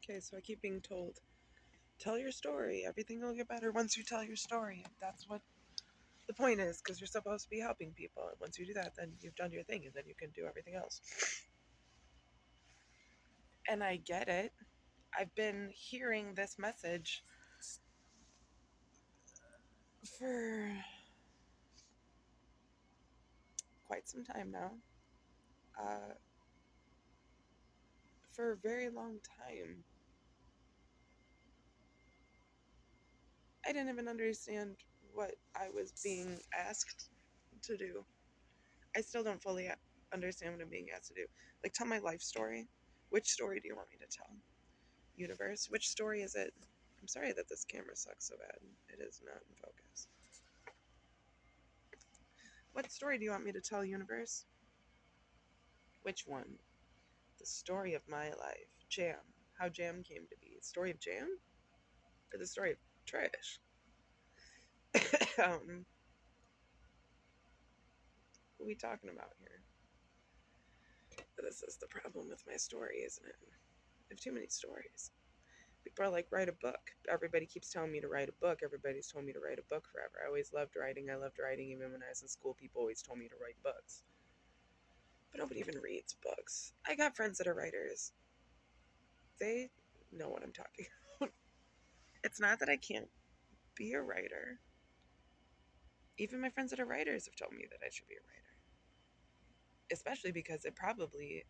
Okay, so I keep being told, tell your story. Everything will get better once you tell your story. That's what the point is, because you're supposed to be helping people. And once you do that, then you've done your thing, and then you can do everything else. And I get it. I've been hearing this message for quite some time now. For a very long time. I didn't even understand what I was being asked to do. I still don't fully understand what I'm being asked to do. Like, tell my life story. Which story do you want me to tell? Universe? Which story is it? I'm sorry that this camera sucks so bad. It is not in focus. What story do you want me to tell, Universe? Which one? The story of my life. Jam. How Jam came to be. Story of Jam? Or the story of Trish? What are we talking about here? This is the problem with my story, isn't it? I have too many stories. People are like, write a book. Everybody keeps telling me to write a book. Everybody's told me to write a book forever. I always loved writing. I loved writing. Even when I was in school, people always told me to write books. But nobody even reads books. I got friends that are writers. They know what I'm talking about. It's not that I can't be a writer. Even my friends that are writers have told me that I should be a writer. Especially because it probably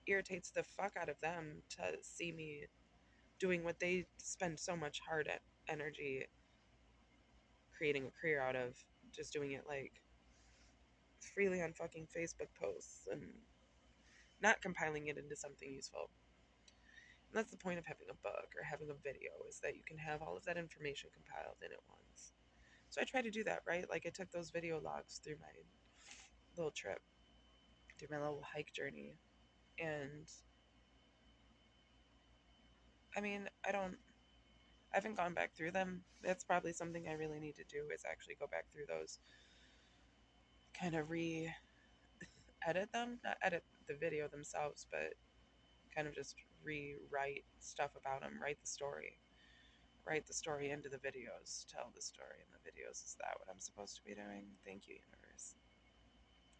irritates the fuck out of them to see me doing what they spend so much hard energy creating a career out of, just doing it like freely on fucking Facebook posts and not compiling it into something useful. And that's the point of having a book or having a video, is that you can have all of that information compiled in at once. So I try to do that, right? Like, I took those video logs through my little trip, through my little hike journey. And I mean, I haven't gone back through them. That's probably something I really need to do, is actually go back through those, kind of edit them, not edit the video themselves, but kind of just rewrite stuff about them, write the story into the videos, tell the story in the videos. Is that what I'm supposed to be doing? Thank you, universe.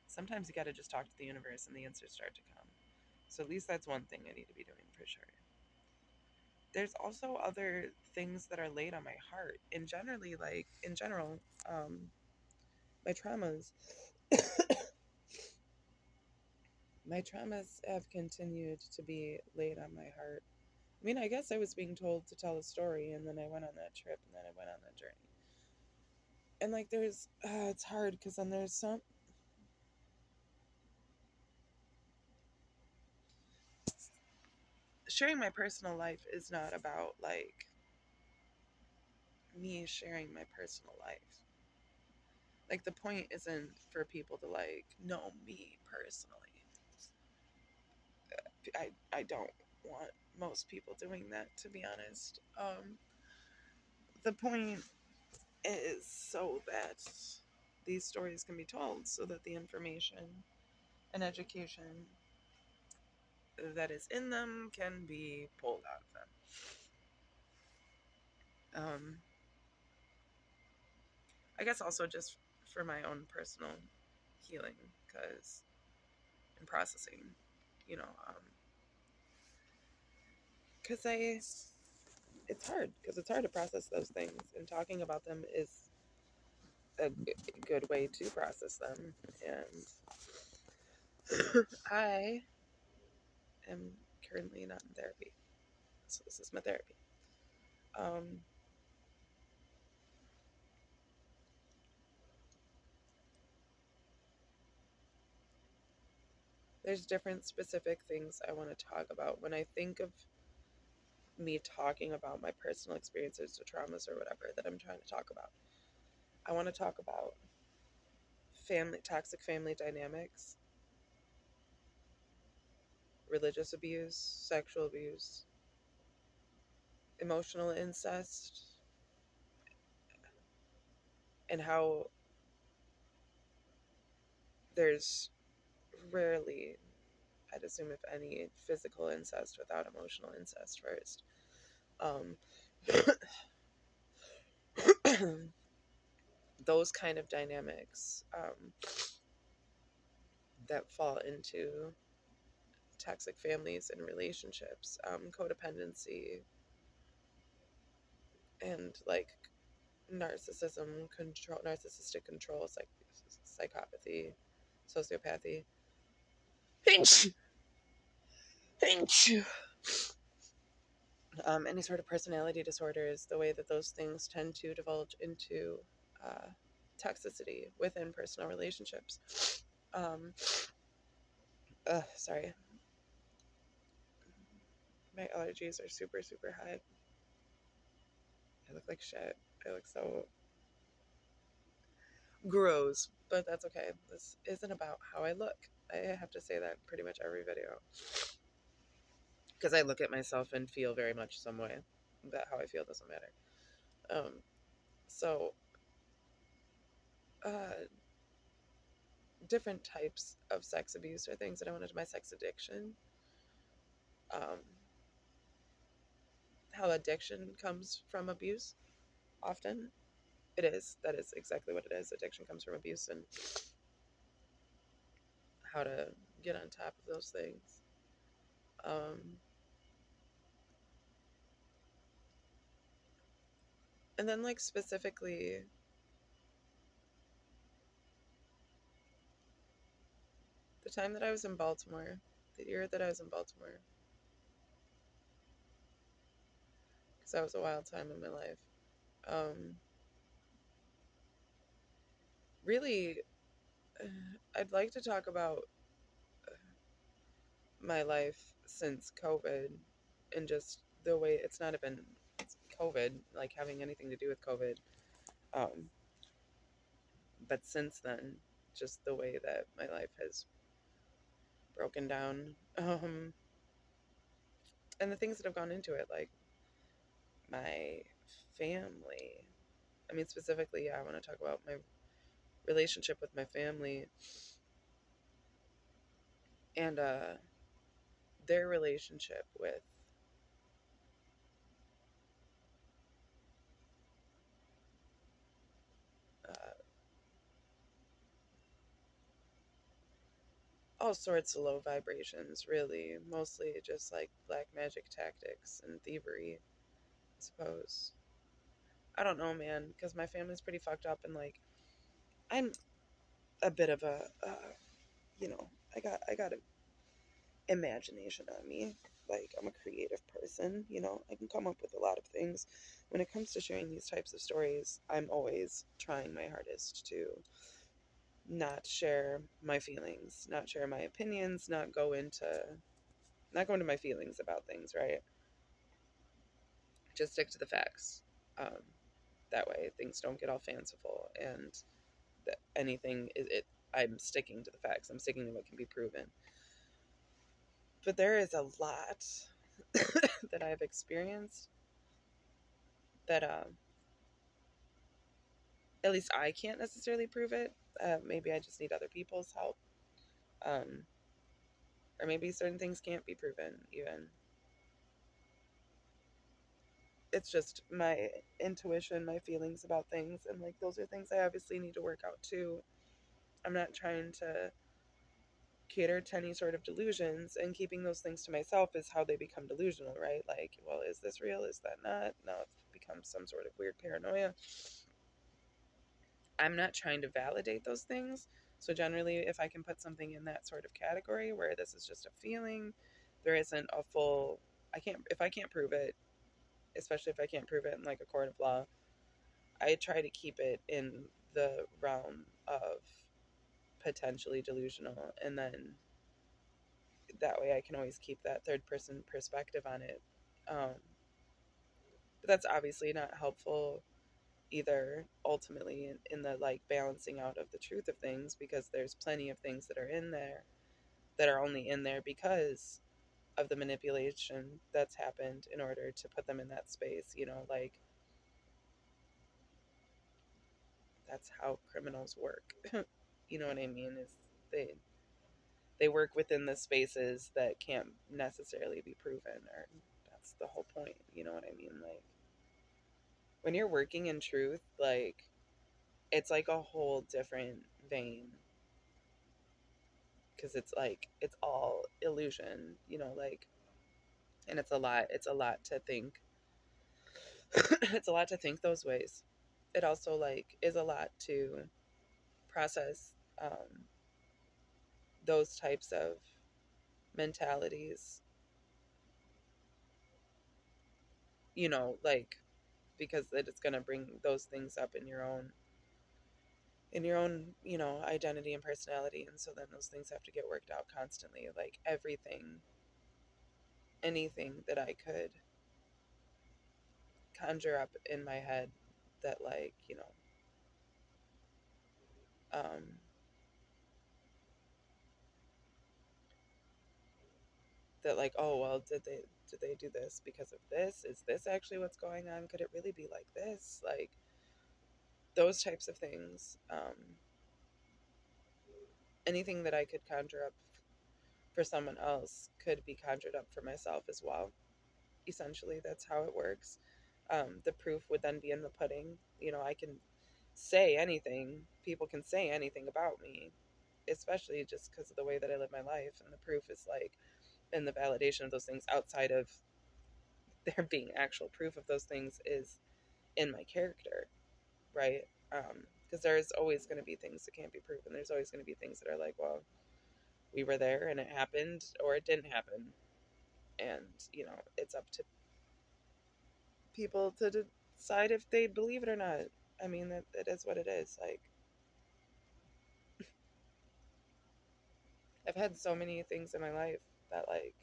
Sometimes you got to just talk to the universe and the answers start to come. So at least that's one thing I need to be doing for sure. There's also other things that are laid on my heart, and in general, my traumas my traumas have continued to be laid on my heart. I mean, I guess I was being told to tell a story, and then I went on that trip, and then I went on that journey. And like, it's hard, because then there's some. Sharing my personal life is not about like me sharing my personal life. Like, the point isn't for people to like know me personally. I don't want most people doing that, to be honest. The point is so that these stories can be told, so that the information and education that is in them can be pulled out of them. I guess also just for my own personal healing, because and processing, you know, because it's hard, to process those things, and talking about them is a good way to process them. And I am currently not in therapy, so this is my therapy. There's different specific things I want to talk about. When I think of me talking about my personal experiences or traumas or whatever that I'm trying to talk about, I want to talk about toxic family dynamics, religious abuse, sexual abuse, emotional incest, and how there's rarely, I'd assume if any, physical incest without emotional incest first. Um, those kind of dynamics that fall into toxic families and relationships, codependency, and like narcissistic control, psychopathy, sociopathy, any sort of personality disorders, the way that those things tend to divulge into uh, toxicity within personal relationships. Sorry, my allergies are super, super high. I look like shit. I look so gross, but that's okay. This isn't about how I look. I have to say that in pretty much every video because I look at myself and feel very much some way. But how I feel doesn't matter. Um, so, uh, different types of sex abuse are things that I wanted. My sex addiction, um, how addiction comes from abuse. Often, it is. That is exactly what it is. Addiction comes from abuse, and how to get on top of those things. Um, and then, like, specifically, the time that I was in Baltimore, the year that I was in Baltimore, because that was a wild time in my life. Um, really, I'd like to talk about my life since COVID and just the way it's not even it's COVID, like having anything to do with COVID. Um, but since then, just the way that my life has broken down. And the things that have gone into it, like my family. I mean, specifically, yeah, I want to talk about my relationship with my family and their relationship with uh, all sorts of low vibrations, really. Mostly just like black magic tactics and thievery, I suppose. I don't know, man, because my family's pretty fucked up, and like I'm a bit of a, you know, I got an imagination on me. Like I'm a creative person, you know. I can come up with a lot of things. When it comes to sharing these types of stories, I'm always trying my hardest to not share my feelings, not share my opinions, not go into my feelings about things, right? Just stick to the facts. Um, that way, things don't get all fanciful, and that anything is it. I'm sticking to the facts. I'm sticking to what can be proven. But there is a lot that I've experienced that at least I can't necessarily prove it. Maybe I just need other people's help, um, or maybe certain things can't be proven. Even it's just my intuition, my feelings about things, and like those are things I obviously need to work out too. I'm not trying to cater to any sort of delusions, and keeping those things to myself is how they become delusional, right? Like, well, is this real? Is that not? Now it becomes some sort of weird paranoia. I'm not trying to validate those things. So generally, if I can put something in that sort of category where this is just a feeling, there isn't a full, if I can't prove it, especially if I can't prove it in like a court of law, I try to keep it in the realm of potentially delusional, and then that way I can always keep that third person perspective on it. But that's obviously not helpful either ultimately in the like balancing out of the truth of things, because there's plenty of things that are in there that are only in there because of the manipulation that's happened in order to put them in that space, you know, like that's how criminals work. You know what I mean? Is they they work within the spaces that can't necessarily be proven, or that's the whole point, you know what I mean? Like when you're working in truth, like it's like a whole different vein, because it's like it's all illusion, you know, like, and it's a lot to think. It's a lot to think those ways. It also like is a lot to process, those types of mentalities, you know, like because it's going to bring those things up in your own, you know, identity and personality, and so then those things have to get worked out constantly. Like anything that I could conjure up in my head that, like, you know, um that like, oh well, did they do this because of this? Is this actually what's going on? Could it really be like this? Like those types of things. Anything that I could conjure up for someone else could be conjured up for myself as well. Essentially, that's how it works. The proof would then be in the pudding. You know, I can say anything, people can say anything about me, especially just because of the way that I live my life. And the proof is like, and the validation of those things outside of there being actual proof of those things is in my character, right? Because there's always going to be things that can't be proven. There's always going to be things that are like, well, we were there and it happened or it didn't happen. And, you know, it's up to people to decide if they believe it or not. I mean, that is what it is. Like, I've had so many things in my life that, like,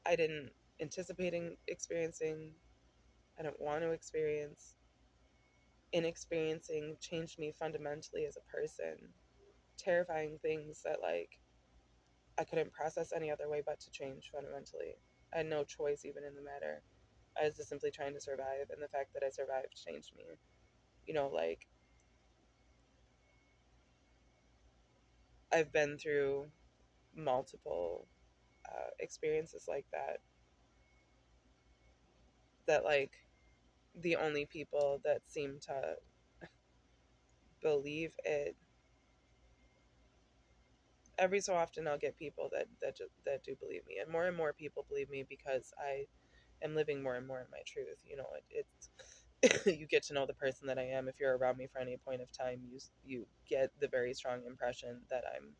I didn't anticipating experiencing, I don't want to experience. In experiencing changed me fundamentally as a person. Terrifying things that, like, I couldn't process any other way but to change fundamentally. I had no choice even in the matter. I was just simply trying to survive, and the fact that I survived changed me. You know, like, I've been through multiple experiences like that, that, like, the only people that seem to believe it, every so often I'll get people that do believe me, and more people believe me because I am living more and more in my truth. You know, it's you get to know the person that I am. If you're around me for any point of time, you get the very strong impression that I'm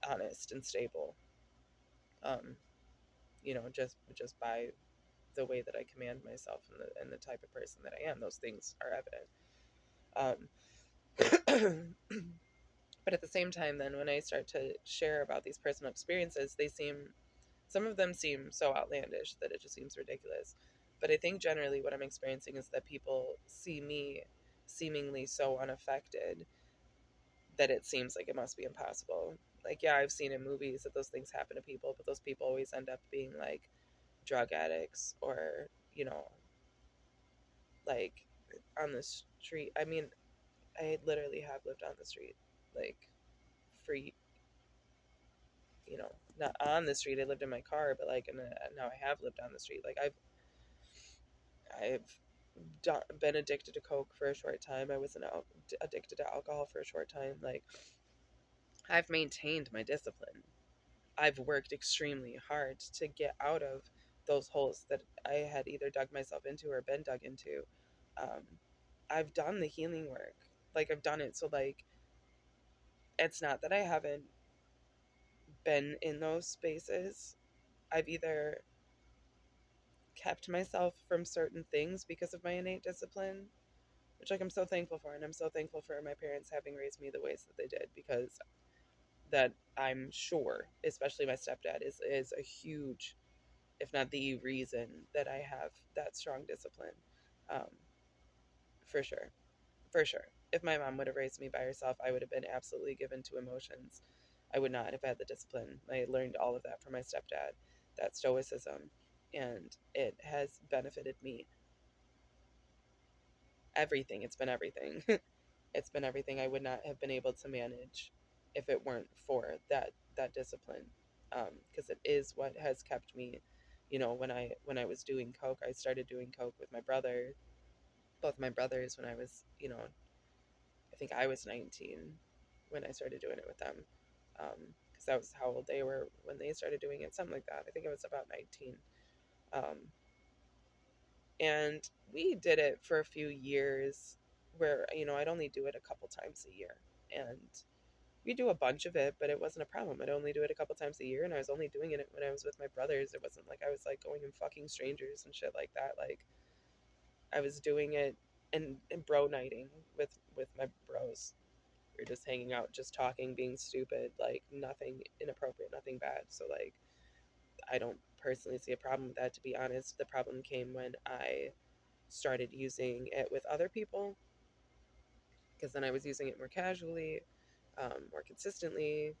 honest and stable. Um, you know, just by the way that I command myself and the type of person that I am, those things are evident. But at the same time, then when I start to share about these personal experiences, some of them seem so outlandish that it just seems ridiculous. But I think generally what I'm experiencing is that people see me seemingly so unaffected that it seems like it must be impossible. Like, yeah, I've seen in movies that those things happen to people, but those people always end up being like drug addicts, or, you know, like on the street. I mean, I literally have lived on the street, like, for, you know, not on the street. I lived in my car, but like, and now I have lived on the street. Like, I've been addicted to coke for a short time. I was addicted to alcohol for a short time. Like, I've maintained my discipline. I've worked extremely hard to get out of those holes that I had either dug myself into or been dug into. Um, I've done the healing work. Like, I've done it. So, like, it's not that I haven't been in those spaces. I've either kept myself from certain things because of my innate discipline, which, like, I'm so thankful for. And I'm so thankful for my parents having raised me the ways that they did, because that, I'm sure, especially my stepdad, is a huge, if not the reason that I have that strong discipline. Um, for sure. For sure. If my mom would have raised me by herself, I would have been absolutely given to emotions. I would not have had the discipline. I learned all of that from my stepdad, that stoicism, and it has benefited me. Everything. It's been everything. It's been everything. I would not have been able to manage if it weren't for that discipline, because it is what has kept me, when I was doing coke. I started doing coke with my brother, both my brothers, when I was, I think I was 19 when I started doing it with them, because that was how old they were when they started doing it, something like that. I think it was about 19. um, and we did it for a few years where, I'd only do it a couple times a year, and we do a bunch of it, but it wasn't a problem. I'd only do it a couple times a year, and I was only doing it when I was with my brothers. It wasn't like I was like going and fucking strangers and shit like that. Like, I was doing it and bro nighting with my bros. We were just hanging out, just talking, being stupid, like nothing inappropriate, nothing bad. So like, I don't personally see a problem with that, to be honest. The problem came when I started using it with other people, because then I was using it more casually, more consistently.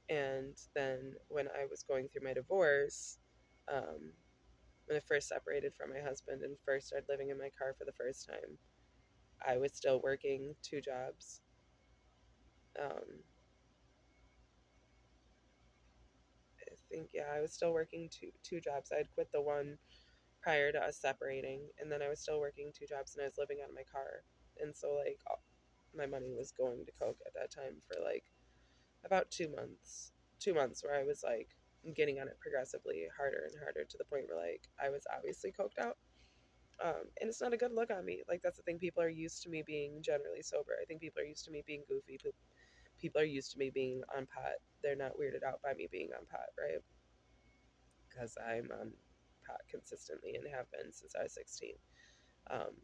And then when I was going through my divorce, um, when I first separated from my husband and first started living in my car for the first time, I was still working two jobs. Um, I think, yeah, I was still working two jobs. I had quit the one prior to us separating, and then I was still working two jobs, and I was living out of my car. And so like, my money was going to coke at that time for like about 2 months. 2 months where I was like getting on it progressively harder and harder, to the point where like I was obviously coked out. And it's not a good look on me. Like, that's the thing. People are used to me being generally sober. I think people are used to me being goofy. People are used to me being on pot. They're not weirded out by me being on pot, right? Because I'm on pot consistently and have been since I was 16. Um,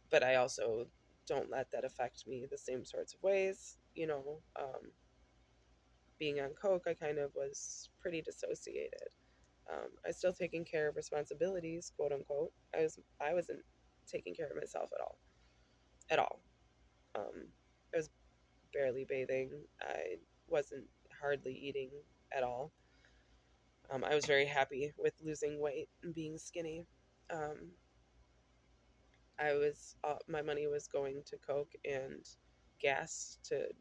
but I also don't let that affect me the same sorts of ways. Being on coke, I kind of was pretty dissociated. I was still taking care of responsibilities, quote unquote. I wasn't taking care of myself at all. I was barely bathing. I wasn't hardly eating at all. I was very happy with losing weight and being skinny. Um, my money was going to coke and gas to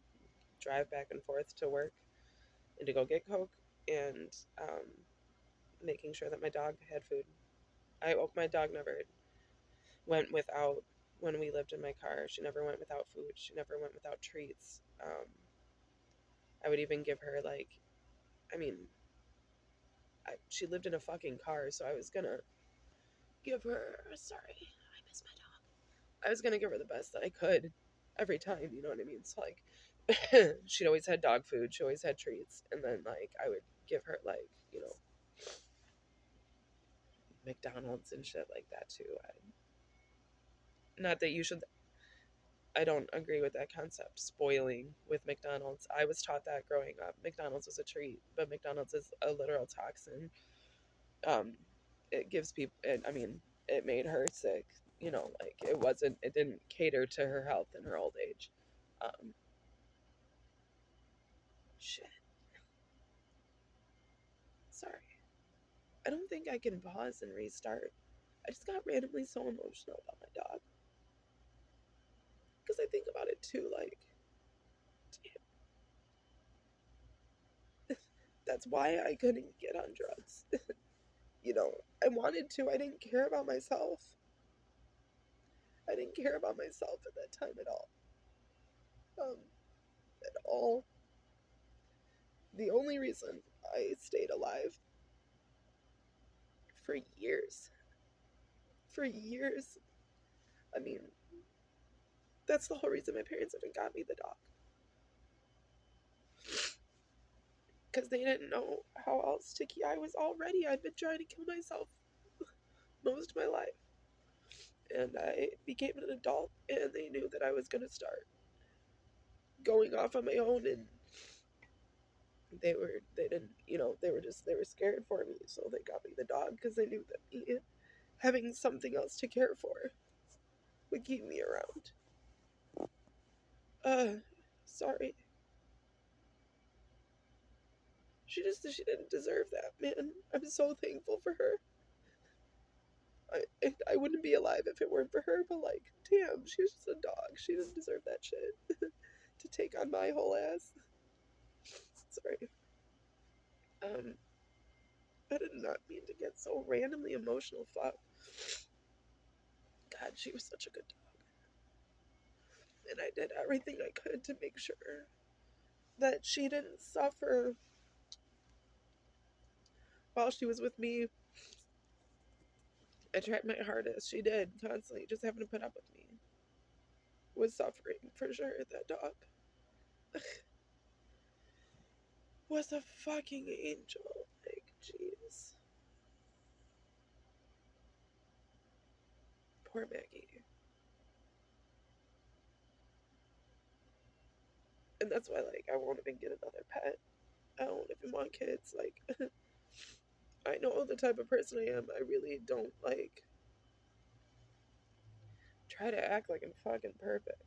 drive back and forth to work and to go get coke, and making sure that my dog had food. My dog never went without, when we lived in my car. She never went without food. She never went without treats. I would even give her like, I mean, she lived in a fucking car, so I was gonna give her. Sorry, I miss my dog. I was gonna give her the best that I could every time. You know what I mean? So like, she'd always had dog food. She always had treats, and then like I would give her like, McDonald's and shit like that too. Not that you should. I don't agree with that concept. Spoiling with McDonald's. I was taught that growing up. McDonald's was a treat, but McDonald's is a literal toxin. Um, it gives people. I mean, it made her sick. Like, it wasn't. It didn't cater to her health in her old age. Um, Shit. Sorry. I don't think I can pause and restart. I just got randomly so emotional about my dog, because I think about it too. Like, damn, that's why I couldn't get on drugs. I wanted to. I didn't care about myself. I didn't care about myself at that time at all. Um, at all. The only reason I stayed alive for years, for years, I mean, that's the whole reason my parents even got me the dog. Because they didn't know how else to keep. I'd been trying to kill myself most of my life. And I became an adult, and they knew that I was going to start going off on my own, and they didn't, they were scared for me, so they got me the dog, because they knew that me having something else to care for would keep me around. Sorry. She didn't deserve that, man. I'm so thankful for her. I wouldn't be alive if it weren't for her, but like, damn, she was just a dog. She didn't deserve that shit. To take on my whole ass. Sorry. I did not mean to get so randomly emotional. Fuck. God, she was such a good dog. And I did everything I could to make sure that she didn't suffer while she was with me. I tried my hardest. She did, constantly, just having to put up with me. Was suffering, for sure. That dog was a fucking angel. Like, jeez. Poor Maggie. And that's why, like, I won't even get another pet. I don't even want kids. Like, I know the type of person I am. I really don't, like, try to act like I'm fucking perfect.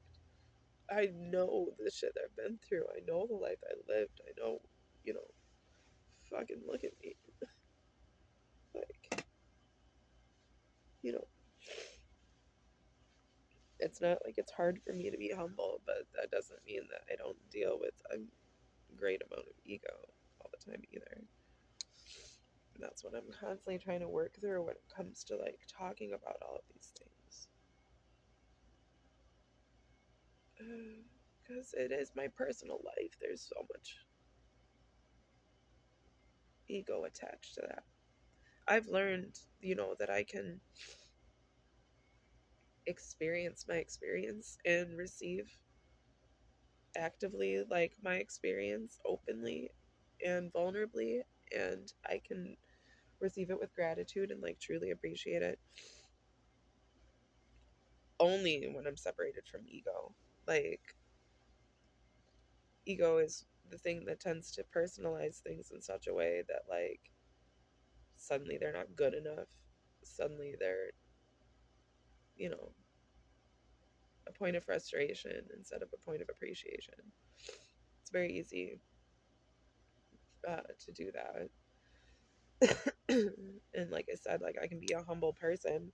I know the shit I've been through. I know the life I lived. I know, you know, fucking look at me. Like, you know, it's not like it's hard for me to be humble, but that doesn't mean that I don't deal with a great amount of ego all the time either. And that's what I'm constantly trying to work through when it comes to like talking about all of these things. Because it is my personal life. There's so much ego attached to that. I've learned, you know, that I can experience my experience and receive actively like my experience openly and vulnerably, and I can receive it with gratitude and like truly appreciate it only when I'm separated from ego. Like, ego is the thing that tends to personalize things in such a way that like suddenly they're not good enough, suddenly they're, you know, a point of frustration instead of a point of appreciation. It's very easy to do that. And like I said, like I can be a humble person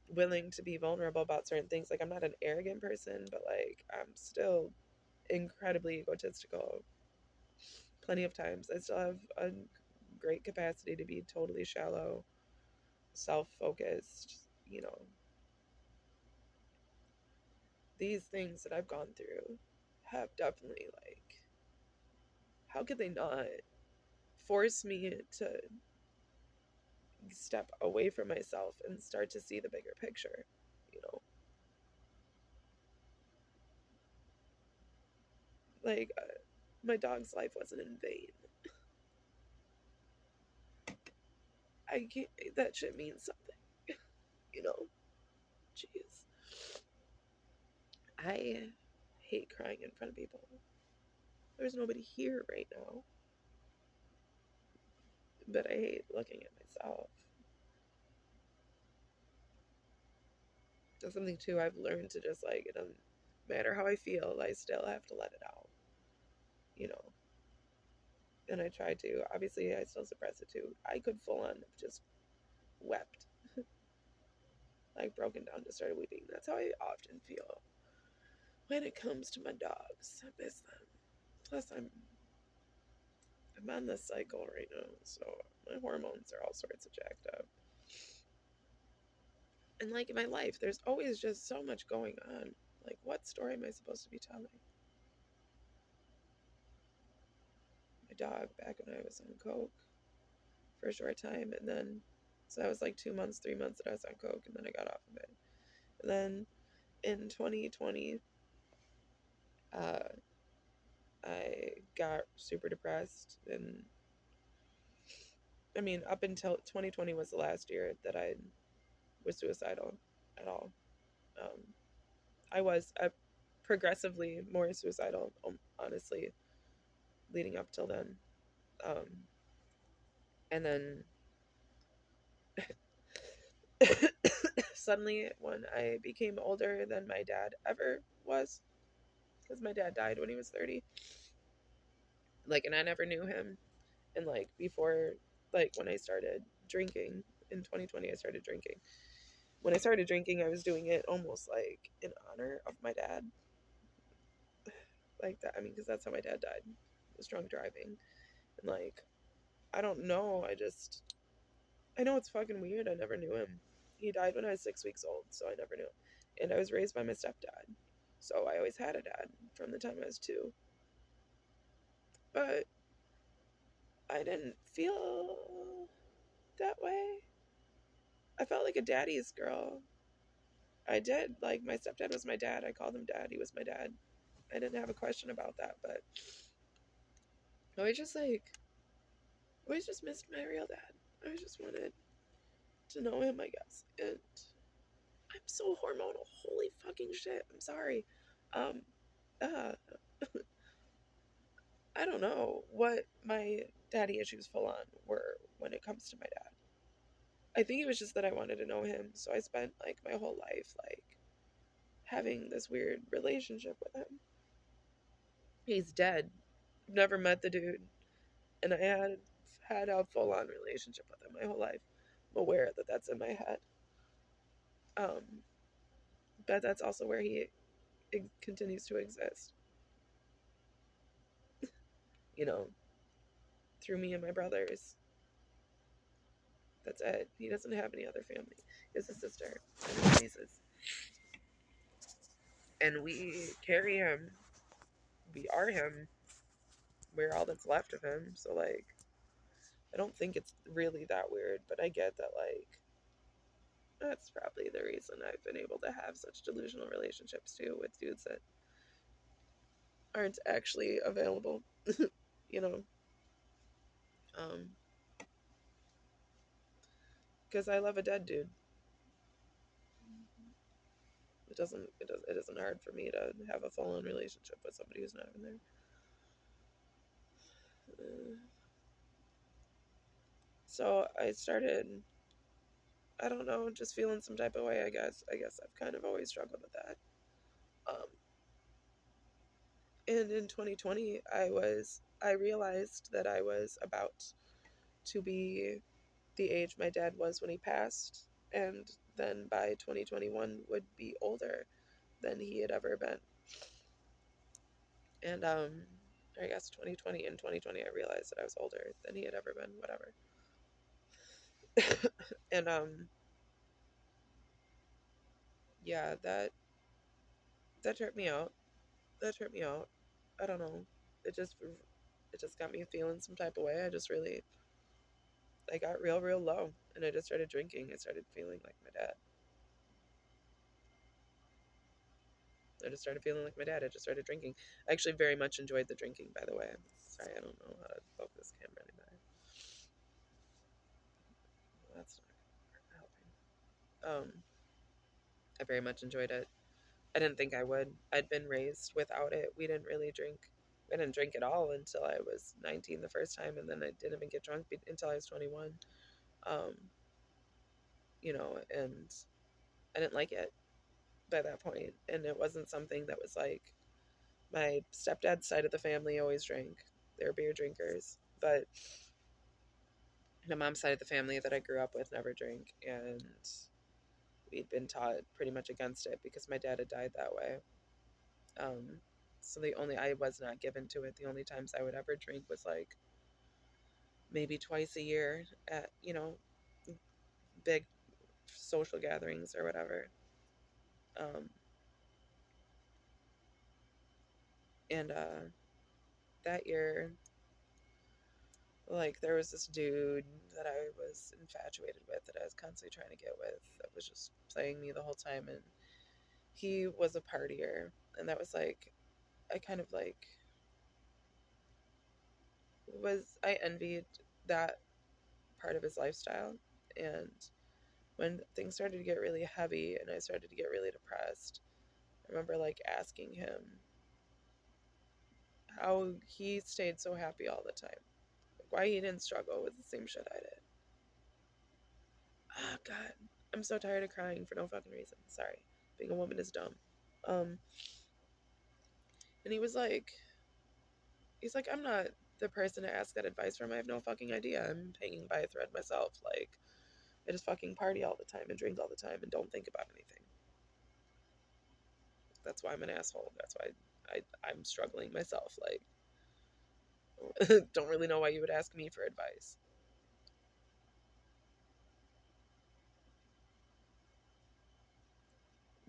willing to be vulnerable about certain things. Like I'm not an arrogant person, but like I'm still incredibly egotistical plenty of times. I still have a great capacity to be totally shallow, self-focused, you know. These things that I've gone through have definitely like, how could they not force me to step away from myself and start to see the bigger picture, you know? Like, my dog's life wasn't in vain. I can't, that shit means something, you know? Jeez. I hate crying in front of people. There's nobody here right now, but I hate looking at myself. That's something too I've learned to just like, it doesn't matter how I feel, I still have to let it out, you know? And I try to. Obviously, I still suppress it too. I could full on have just wept, like broken down, just started weeping. That's how I often feel when it comes to my dogs. I miss them. Plus, I'm on this cycle right now, so my hormones are all sorts of jacked up. And like in my life, there's always just so much going on. Like, what story am I supposed to be telling? My dog back when I was on coke for a short time, and then so that was like 2 months, 3 months that I was on coke, and then I got off of it. And then in 2020, uh, I got super depressed, and I mean, up until 2020 was the last year that I was suicidal at all. Um, I was progressively more suicidal, honestly, leading up till then. Um, and then suddenly, when I became older than my dad ever was, because my dad died when he was 30, like, and I never knew him. And like before, like when I started drinking in 2020, I started drinking. When I started drinking, I was doing it almost like in honor of my dad, like that. I mean, because that's how my dad died. was drunk driving. And like, I don't know. I know it's fucking weird. I never knew him. He died when I was 6 weeks old, so I never knew him. And I was raised by my stepdad. So I always had a dad from the time I was 2. But I didn't feel that way. I felt like a daddy's girl. I did. Like, my stepdad was my dad. I called him dad. He was my dad. I didn't have a question about that, but I always just missed my real dad. I just wanted to know him, I guess. And I'm so hormonal. Holy fucking shit. I'm sorry. Um, uh, I don't know what my daddy issues full on were when it comes to my dad. I think it was just that I wanted to know him, so I spent like my whole life like having this weird relationship with him. He's dead. Never met the dude, and I had a full on relationship with him my whole life. I'm aware that that's in my head. But that's also where he continues to exist. You know, through me and my brothers. That's it. He doesn't have any other family. He has a sister and his nieces. And we carry him. We are him. We're all that's left of him. So, like, I don't think it's really that weird, but I get that, like, that's probably the reason I've been able to have such delusional relationships, too, with dudes that aren't actually available, you know? Because I love a dead dude. It isn't hard for me to have a full-on relationship with somebody who's not in there. So I started, I don't know, just feeling some type of way, I guess. I guess I've kind of always struggled with that. Um, and in 2020, I realized that I was about to be the age my dad was when he passed, and then by 2021 would be older than he had ever been. And I guess 2020 I realized that I was older than he had ever been, whatever. And yeah, that tripped me out. That tripped me out. I don't know. It just got me feeling some type of way. I got real low, and I just started drinking. I started feeling like my dad. I just started feeling like my dad. I just started drinking. I actually very much enjoyed the drinking, by the way. Sorry, I don't know how to focus camera anymore. That's not helping. I very much enjoyed it. I didn't think I would. I'd been raised without it. We didn't really drink. I didn't drink at all until I was 19 the first time, and then I didn't even get drunk until I was 21. Um, and I didn't like it by that point, and it wasn't something that was like my stepdad's side of the family always drank. They were beer drinkers, but my mom's side of the family that I grew up with never drank, and we'd been taught pretty much against it because my dad had died that way. Um, so I was not given to it. The only times I would ever drink was like maybe twice a year at, big social gatherings or whatever. Um, and that year, like, there was this dude that I was infatuated with, that I was constantly trying to get with, that was just playing me the whole time. And he was a partier. And that was like, I kind of like I envied that part of his lifestyle. And when things started to get really heavy and I started to get really depressed, I remember like asking him how he stayed so happy all the time, like why he didn't struggle with the same shit I did. Oh God, I'm so tired of crying for no fucking reason. Sorry, being a woman is dumb. Um, and he's like, I'm not the person to ask that advice from. I have no fucking idea. I'm hanging by a thread myself. Like, I just fucking party all the time and drink all the time and don't think about anything. That's why I'm an asshole. That's why I'm struggling myself. Like, Don't really know why you would ask me for advice.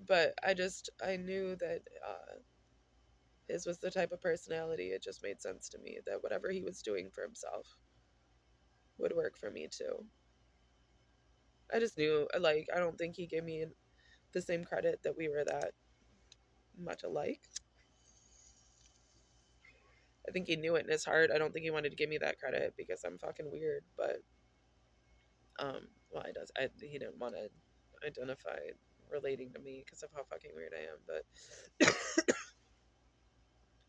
But I knew that his was the type of personality. It just made sense to me that whatever he was doing for himself would work for me too. I just knew, like, I don't think he gave me the same credit that we were that much alike. I think he knew it in his heart. I don't think he wanted to give me that credit because I'm fucking weird. But well, he didn't want to identify relating to me because of how fucking weird I am. But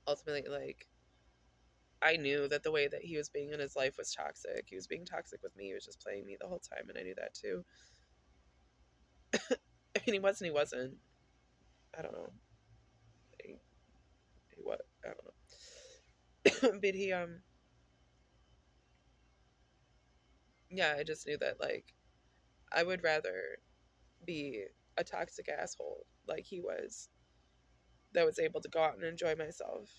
ultimately, like, I knew that the way that he was being in his life was toxic. He was being toxic with me. He was just playing me the whole time, and I knew that too. I mean, he was and he wasn't. I don't know. He what? I don't know. But he yeah, I just knew that, like, I would rather be a toxic asshole like he was, that was able to go out and enjoy myself,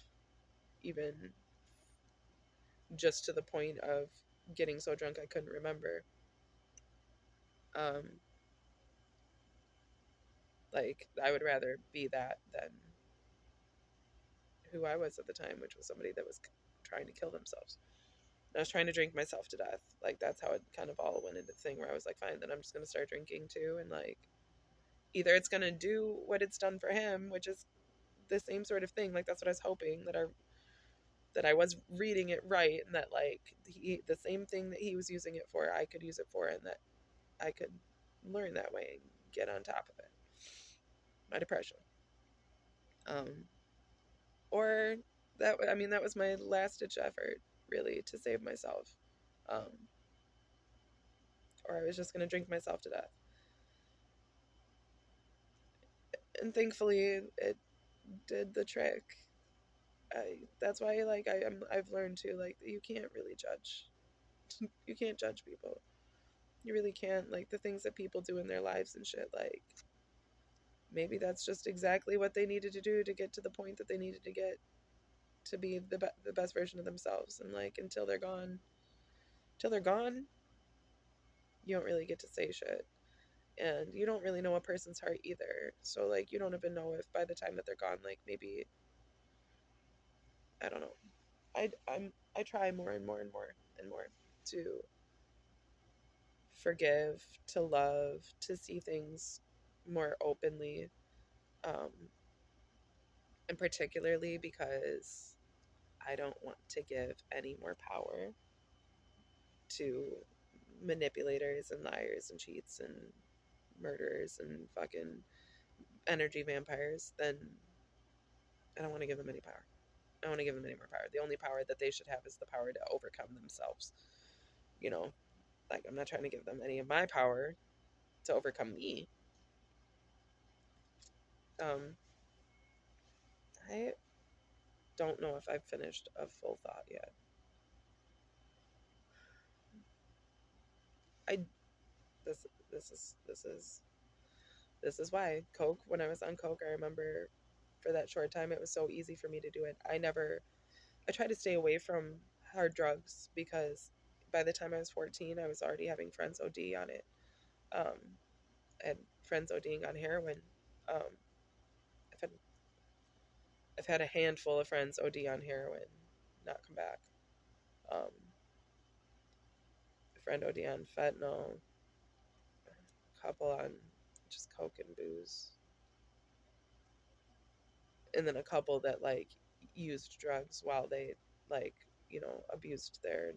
even just to the point of getting so drunk I couldn't remember. Um, like, I would rather be that than who I was at the time, which was somebody that was trying to kill themselves. I was trying to drink myself to death. Like, that's how it kind of all went into the thing where I was like, fine, then I'm just going to start drinking too. And, like, either it's going to do what it's done for him, which is the same sort of thing. Like, that's what I was hoping, that I was reading it right, and that, like, the same thing that he was using it for, I could use it for, and that I could learn that way and get on top of it. My depression. Um, or that, I mean, that was my last ditch effort, really, to save myself. Um, or I was just going to drink myself to death. And thankfully, it did the trick. That's why, like, I've learned to, like, you can't really judge. You can't judge people. You really can't. Like, the things that people do in their lives and shit, like, maybe that's just exactly what they needed to do to get to the point that they needed to get to be the best version of themselves. And, like, until they're gone, you don't really get to say shit. And you don't really know a person's heart either. So, like, you don't even know if by the time that they're gone, like, maybe, I don't know. I try more and more and more and more to forgive, to love, to see things more openly. Um, and particularly because I don't want to give any more power to manipulators and liars and cheats and murderers and fucking energy vampires, then I don't want to give them any power. I don't want to give them any more power. The only power that they should have is the power to overcome themselves. You know, like, I'm not trying to give them any of my power to overcome me. Um, I don't know if I've finished a full thought yet. I this this is this is why Coke. When I was on Coke, I remember for that short time it was so easy for me to do it. I tried to stay away from hard drugs because by the time I was 14, I was already having friends OD on it. Um, and friends ODing on heroin. Um, I've had I've had a handful of friends OD on heroin, not come back. Um, a friend OD on fentanyl, a couple on just coke and booze, and then a couple that, like, used drugs while they, like, abused their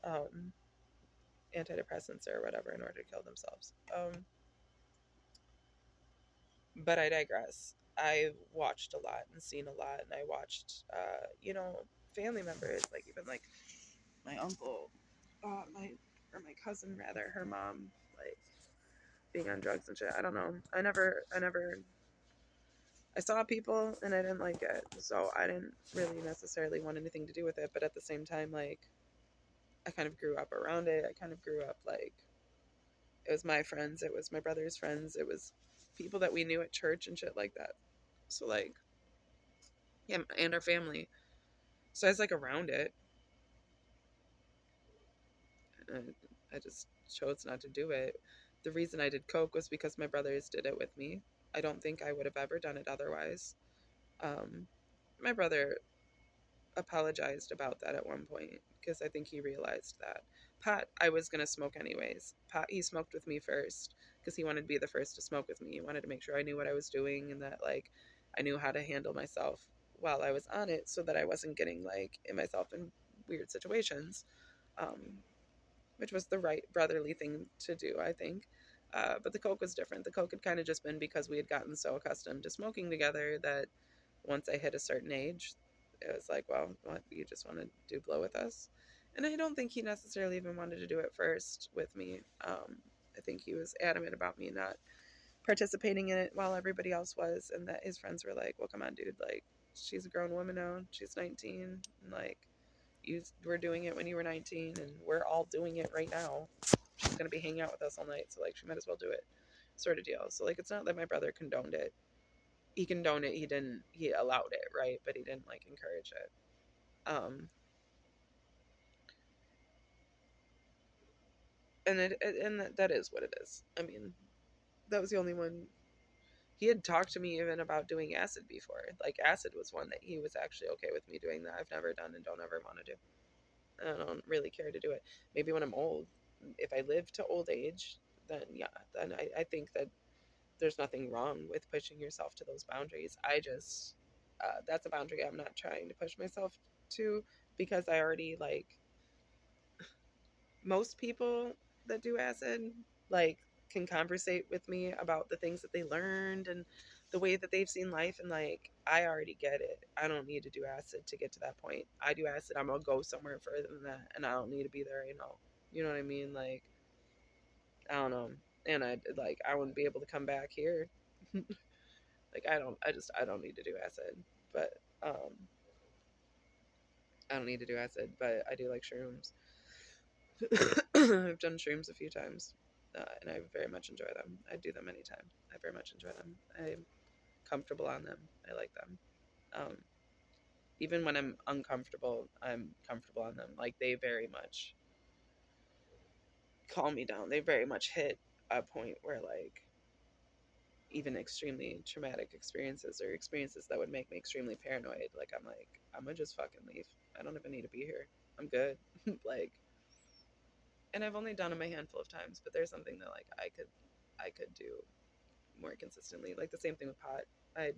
um, antidepressants or whatever in order to kill themselves. But I digress. I watched a lot and seen a lot, and I watched, family members, like, even, like, my uncle, my cousin rather, her mom, like, being on drugs and shit. I don't know. I saw people and I didn't like it, so I didn't really necessarily want anything to do with it. But at the same time, like, I kind of grew up around it. I kind of grew up, like, it was my friends, it was my brother's friends, it was people that we knew at church and shit like that. So, like, yeah, and our family. So I was like around it, and I just chose not to do it. The reason I did coke was because my brothers did it with me. I don't think I would have ever done it otherwise. Um, my brother apologized about that at one point because I think he realized that pot I was going to smoke anyways. Pot he smoked with me first because he wanted to be the first to smoke with me. He wanted to make sure I knew what I was doing and that like I knew how to handle myself while I was on it so that I wasn't getting like in myself in weird situations. Um, which was the right brotherly thing to do, I think. But the coke was different. The coke had kind of just been because we had gotten so accustomed to smoking together that once I hit a certain age, it was like, well, what, you just want to do blow with us? And I don't think he necessarily even wanted to do it first with me. I think he was adamant about me not participating in it while everybody else was, and that his friends were like, well, come on, dude, like, she's a grown woman now, she's 19, and like, you were doing it when you were 19, and we're all doing it right now. She's going to be hanging out with us all night, so like, she might as well do it, sort of deal. So like, it's not that my brother condoned it. He condoned it. He didn't. He allowed it, right? But he didn't like encourage it. Um, and that is what it is. I mean, that was the only one. He had talked to me even about doing acid before. Like acid was one that he was actually okay with me doing that I've never done and don't ever want to do. I don't really care to do it. Maybe when I'm old, if I live to old age, then yeah, then I think that there's nothing wrong with pushing yourself to those boundaries. I just that's a boundary I'm not trying to push myself to because I already like most people that do acid like can conversate with me about the things that they learned and the way that they've seen life and like I already get it. I don't need to do acid to get to that point. I do acid, I'm gonna go somewhere further than that and I don't need to be there, you know. You know what I mean? Like I don't know. And I wouldn't be able to come back here. Like I don't need to do acid. But um I don't need to do acid, but I do like shrooms. I've done shrooms a few times, and I very much enjoy them. I do them anytime. I very much enjoy them. I'm comfortable on them. I like them. Um, Even when I'm uncomfortable, I'm comfortable on them. Like they very much calm me down. They very much hit a point where like even extremely traumatic experiences or experiences that would make me extremely paranoid, like I'm gonna just fucking leave. I don't even need to be here. I'm good. Like, and I've only done them a handful of times, but there's something that like I could do more consistently. Like the same thing with pot. I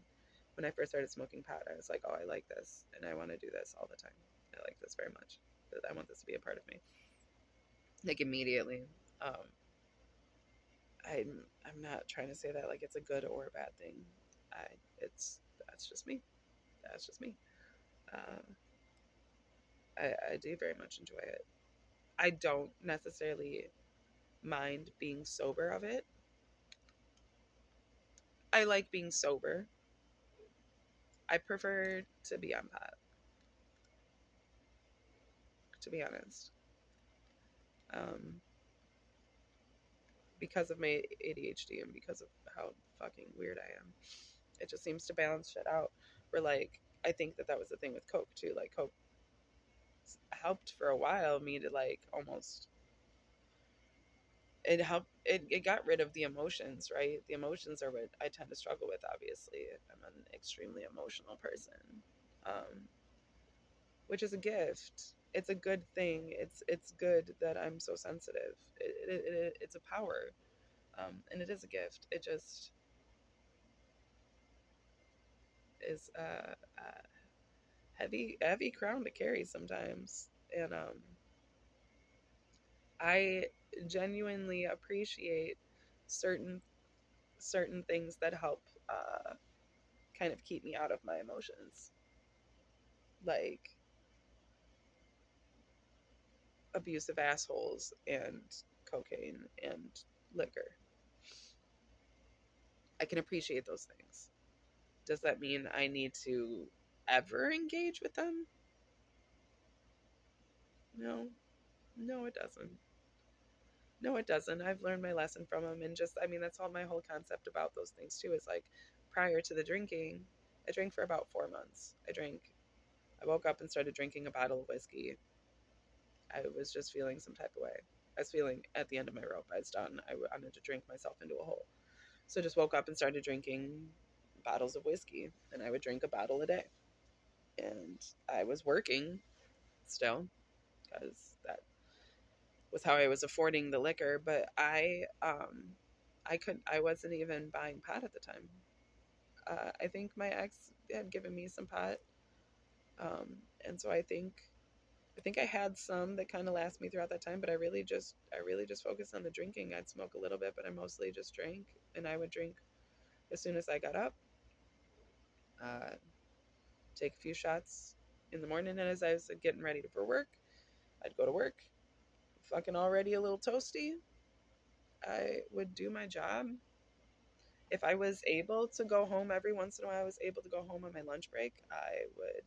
When I first started smoking pot, I was like, oh, I like this, and I want to do this all the time. I like this very much. I want this to be a part of me. Like immediately. Um, I'm not trying to say that like it's a good or a bad thing. I it's That's just me. That's just me. Uh, I do very much enjoy it. I don't necessarily mind being sober of it. I like being sober. I prefer to be on pot, to be honest. Um, because of my ADHD and because of how fucking weird I am. It just seems to balance shit out. Where like I think that was the thing with Coke too. Like Coke helped for a while me to like almost it helped it got rid of the emotions, right? The emotions are what I tend to struggle with. Obviously, I'm an extremely emotional person, um, which is a gift. It's a good thing. It's good that I'm so sensitive. It's a power, and it is a gift. It just is a heavy crown to carry sometimes, and I genuinely appreciate certain certain things that help kind of keep me out of my emotions, like abusive assholes and cocaine and liquor. I can appreciate those things. Does that mean I need to ever engage with them? No, no, it doesn't. No, it doesn't. I've learned my lesson from them. And just, I mean, that's all my whole concept about those things, too, is like prior to the drinking, I drank for about 4 months. I drank I woke up and started drinking a bottle of whiskey. I was just feeling some type of way. I was feeling at the end of my rope. I was done. I wanted to drink myself into a hole. So I just woke up and started drinking bottles of whiskey, and I would drink a bottle a day. And I was working still because that was how I was affording the liquor. But I wasn't even buying pot at the time. I think my ex had given me some pot, and so I think I had some that kind of last me throughout that time. But I really just focused on the drinking. I'd smoke a little bit, but I mostly just drank, and I would drink as soon as I got up. Uh, take a few shots in the morning, and as I was getting ready for work, I'd go to work, fucking already a little toasty. I would do my job. If I was able to go home every once in a while, I was able to go home on my lunch break, I would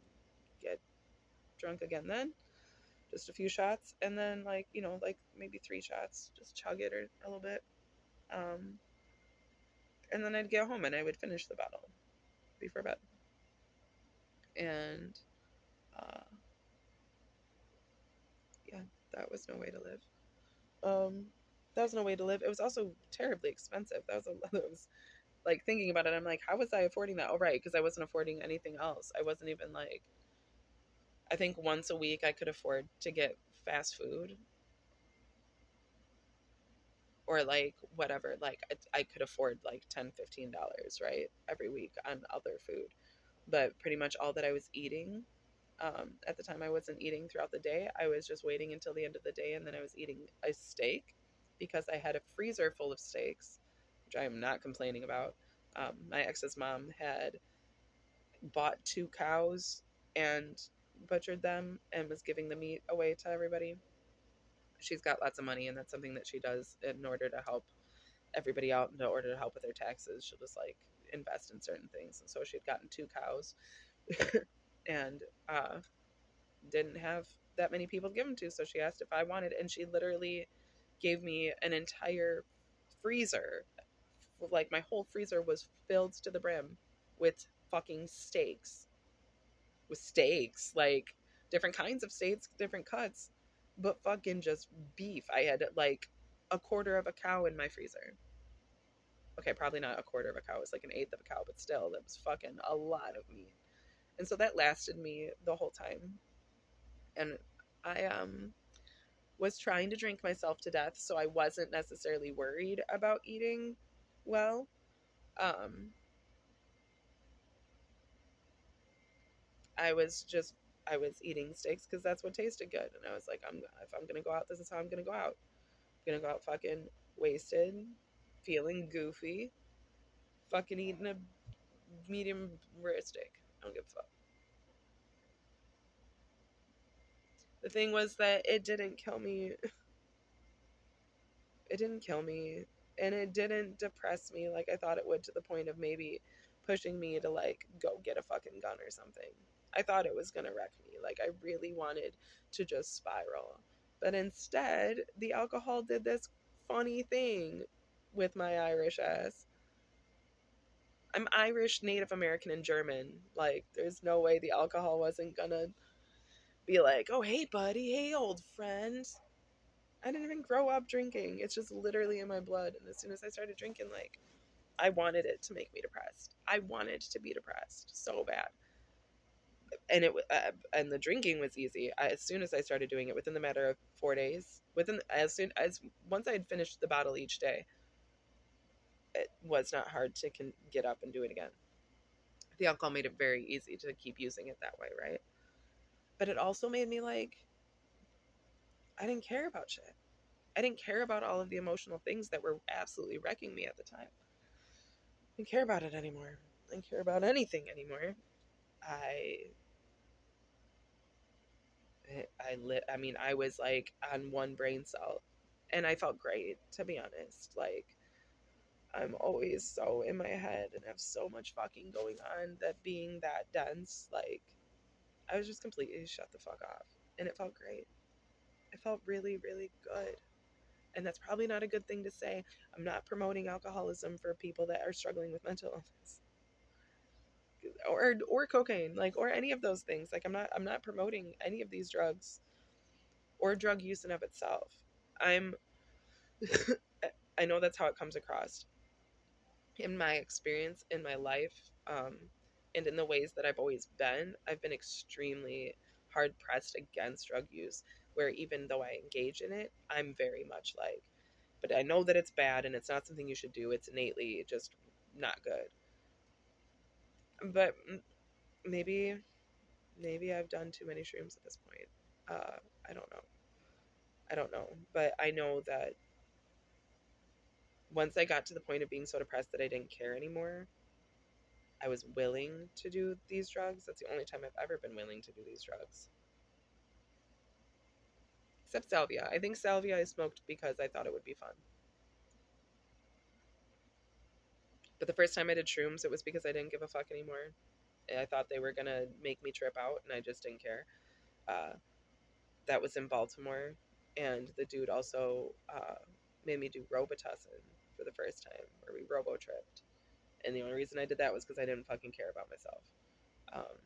get drunk again then. Just a few shots, and then, like maybe 3 shots, just chug it or a little bit. Um, and then I'd get home and I would finish the bottle before bed. And uh, yeah, that was no way to live. Um, that was no way to live. It was also terribly expensive. That was like thinking about it. I'm like, how was I affording that? Oh, right, because I wasn't affording anything else. I wasn't even like. I think once a week I could afford to get fast food or like whatever. Like I could afford like $10, $15, right, every week on other food. But pretty much all that I was eating, at the time I wasn't eating throughout the day. I was just waiting until the end of the day, and then I was eating a steak because I had a freezer full of steaks, which I am not complaining about. My ex's mom had bought 2 cows and butchered them and was giving the meat away to everybody. She's got lots of money, and that's something that she does in order to help everybody out, in order to help with their taxes. She'll just like invest in certain things. And so she had gotten 2 cows and didn't have that many people to give them to. So she asked if I wanted, and she literally gave me an entire freezer. Like my whole freezer was filled to the brim with fucking steaks. With steaks, like different kinds of steaks, different cuts, but fucking just beef. I had like a quarter of a cow in my freezer. Okay, probably not a quarter of a cow. It was like an eighth of a cow, but still, that was fucking a lot of meat. And so that lasted me the whole time. And I was trying to drink myself to death, so I wasn't necessarily worried about eating well. Um, I was just I was eating steaks because that's what tasted good, and I was like, if I'm gonna go out, this is how I'm gonna go out. I'm gonna go out fucking wasted, feeling goofy, fucking eating a medium rare steak. I don't give a fuck. The thing was that it didn't kill me. It didn't kill me, and it didn't depress me like I thought it would, to the point of maybe pushing me to like go get a fucking gun or something. I thought it was gonna wreck me. Like I really wanted to just spiral. But instead, the alcohol did this funny thing with my Irish ass. I'm Irish, Native American, and German. Like, there's no way the alcohol wasn't gonna be like, oh, hey, buddy, hey, old friend. I didn't even grow up drinking. It's just literally in my blood. And as soon as I started drinking, like, I wanted it to make me depressed. I wanted to be depressed so bad. And the drinking was easy. As soon as I started doing it, within the matter of 4 days, once I had finished the bottle each day, it was not hard to get up and do it again. The alcohol made it very easy to keep using it that way, right? But it also made me like, I didn't care about shit. I didn't care about all of the emotional things that were absolutely wrecking me at the time. I didn't care about it anymore. I didn't care about anything anymore. I I mean, I was like on one brain cell, and I felt great, to be honest. Like, I'm always so in my head and have so much fucking going on that being that dense, like, I was just completely shut the fuck off, and it felt great. It felt really, really good. And that's probably not a good thing to say. I'm not promoting alcoholism for people that are struggling with mental illness. or cocaine, like, or any of those things. Like, I'm not promoting any of these drugs or drug use in of itself. I'm I know that's how it comes across in my experience in my life, and in the ways that I've been extremely hard pressed against drug use, where even though I engage in it, I'm very much like, but I know that it's bad and it's not something you should do. It's innately just not good. But maybe, maybe I've done too many shrooms at this point. I don't know. I don't know. But I know that once I got to the point of being so depressed that I didn't care anymore, I was willing to do these drugs. That's the only time I've ever been willing to do these drugs. Except salvia. I think salvia I smoked because I thought it would be fun. But the first time I did shrooms, it was because I didn't give a fuck anymore. I thought they were gonna make me trip out, and I just didn't care. Uh, that was in Baltimore, and the dude also made me do Robitussin for the first time, where we robo tripped. And the only reason I did that was because I didn't fucking care about myself. Um,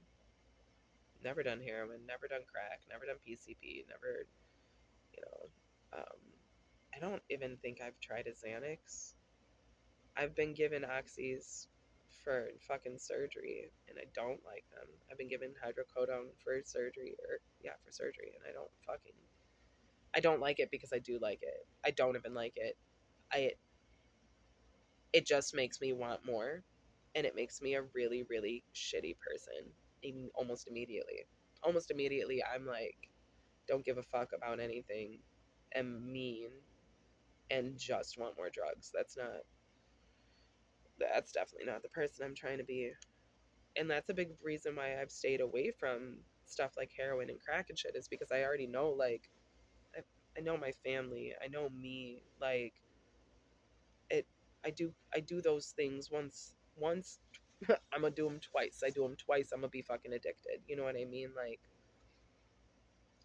Never done heroin, never done crack, never done PCP, never, you know. I don't even think I've tried a Xanax. I've been given oxys for fucking surgery, and I don't like them. I've been given hydrocodone for surgery, or yeah, for surgery, and I don't like it because I do like it. I don't even like it. I It just makes me want more, and it makes me a really, really shitty person almost immediately. Almost immediately, I'm like, don't give a fuck about anything, am mean, and just want more drugs. That's definitely not the person I'm trying to be. And that's a big reason why I've stayed away from stuff like heroin and crack and shit, is because I already know, like, I, I know my family, I know me, like, it I do those things once. I'm gonna do them twice. I do them twice, I'm gonna be fucking addicted. You know what I mean? Like,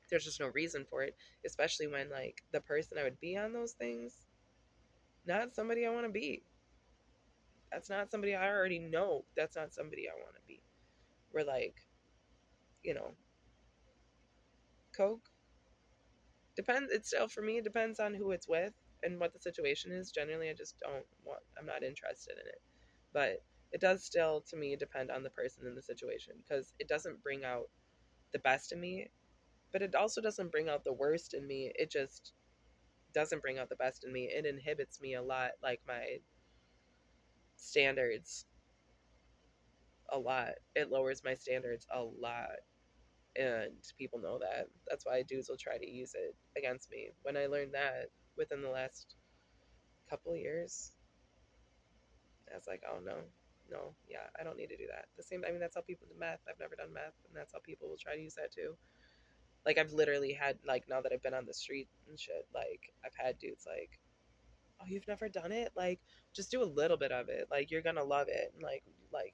there's just no reason for it, especially when, like, the person I would be on those things, not somebody I want to be. That's not somebody I already know. That's not somebody I want to be. We're like, you know, Coke depends. It's still, for me, it depends on who it's with and what the situation is. Generally, I just don't want. I'm not interested in it. But it does still, to me, depend on the person and the situation, because it doesn't bring out the best in me, but it also doesn't bring out the worst in me. It just doesn't bring out the best in me. It inhibits me a lot, like my standards a lot. It lowers my standards a lot. And people know that. That's why dudes will try to use it against me. When I learned that within the last couple of years, I was like, oh no, no, yeah, I don't need to do that. The same, I mean, that's how people do meth. I've never done meth, and that's how people will try to use that too. Like, I've literally had, like, now that I've been on the street and shit, like, I've had dudes like, oh, you've never done it? Like, just do a little bit of it. Like, you're gonna love it. And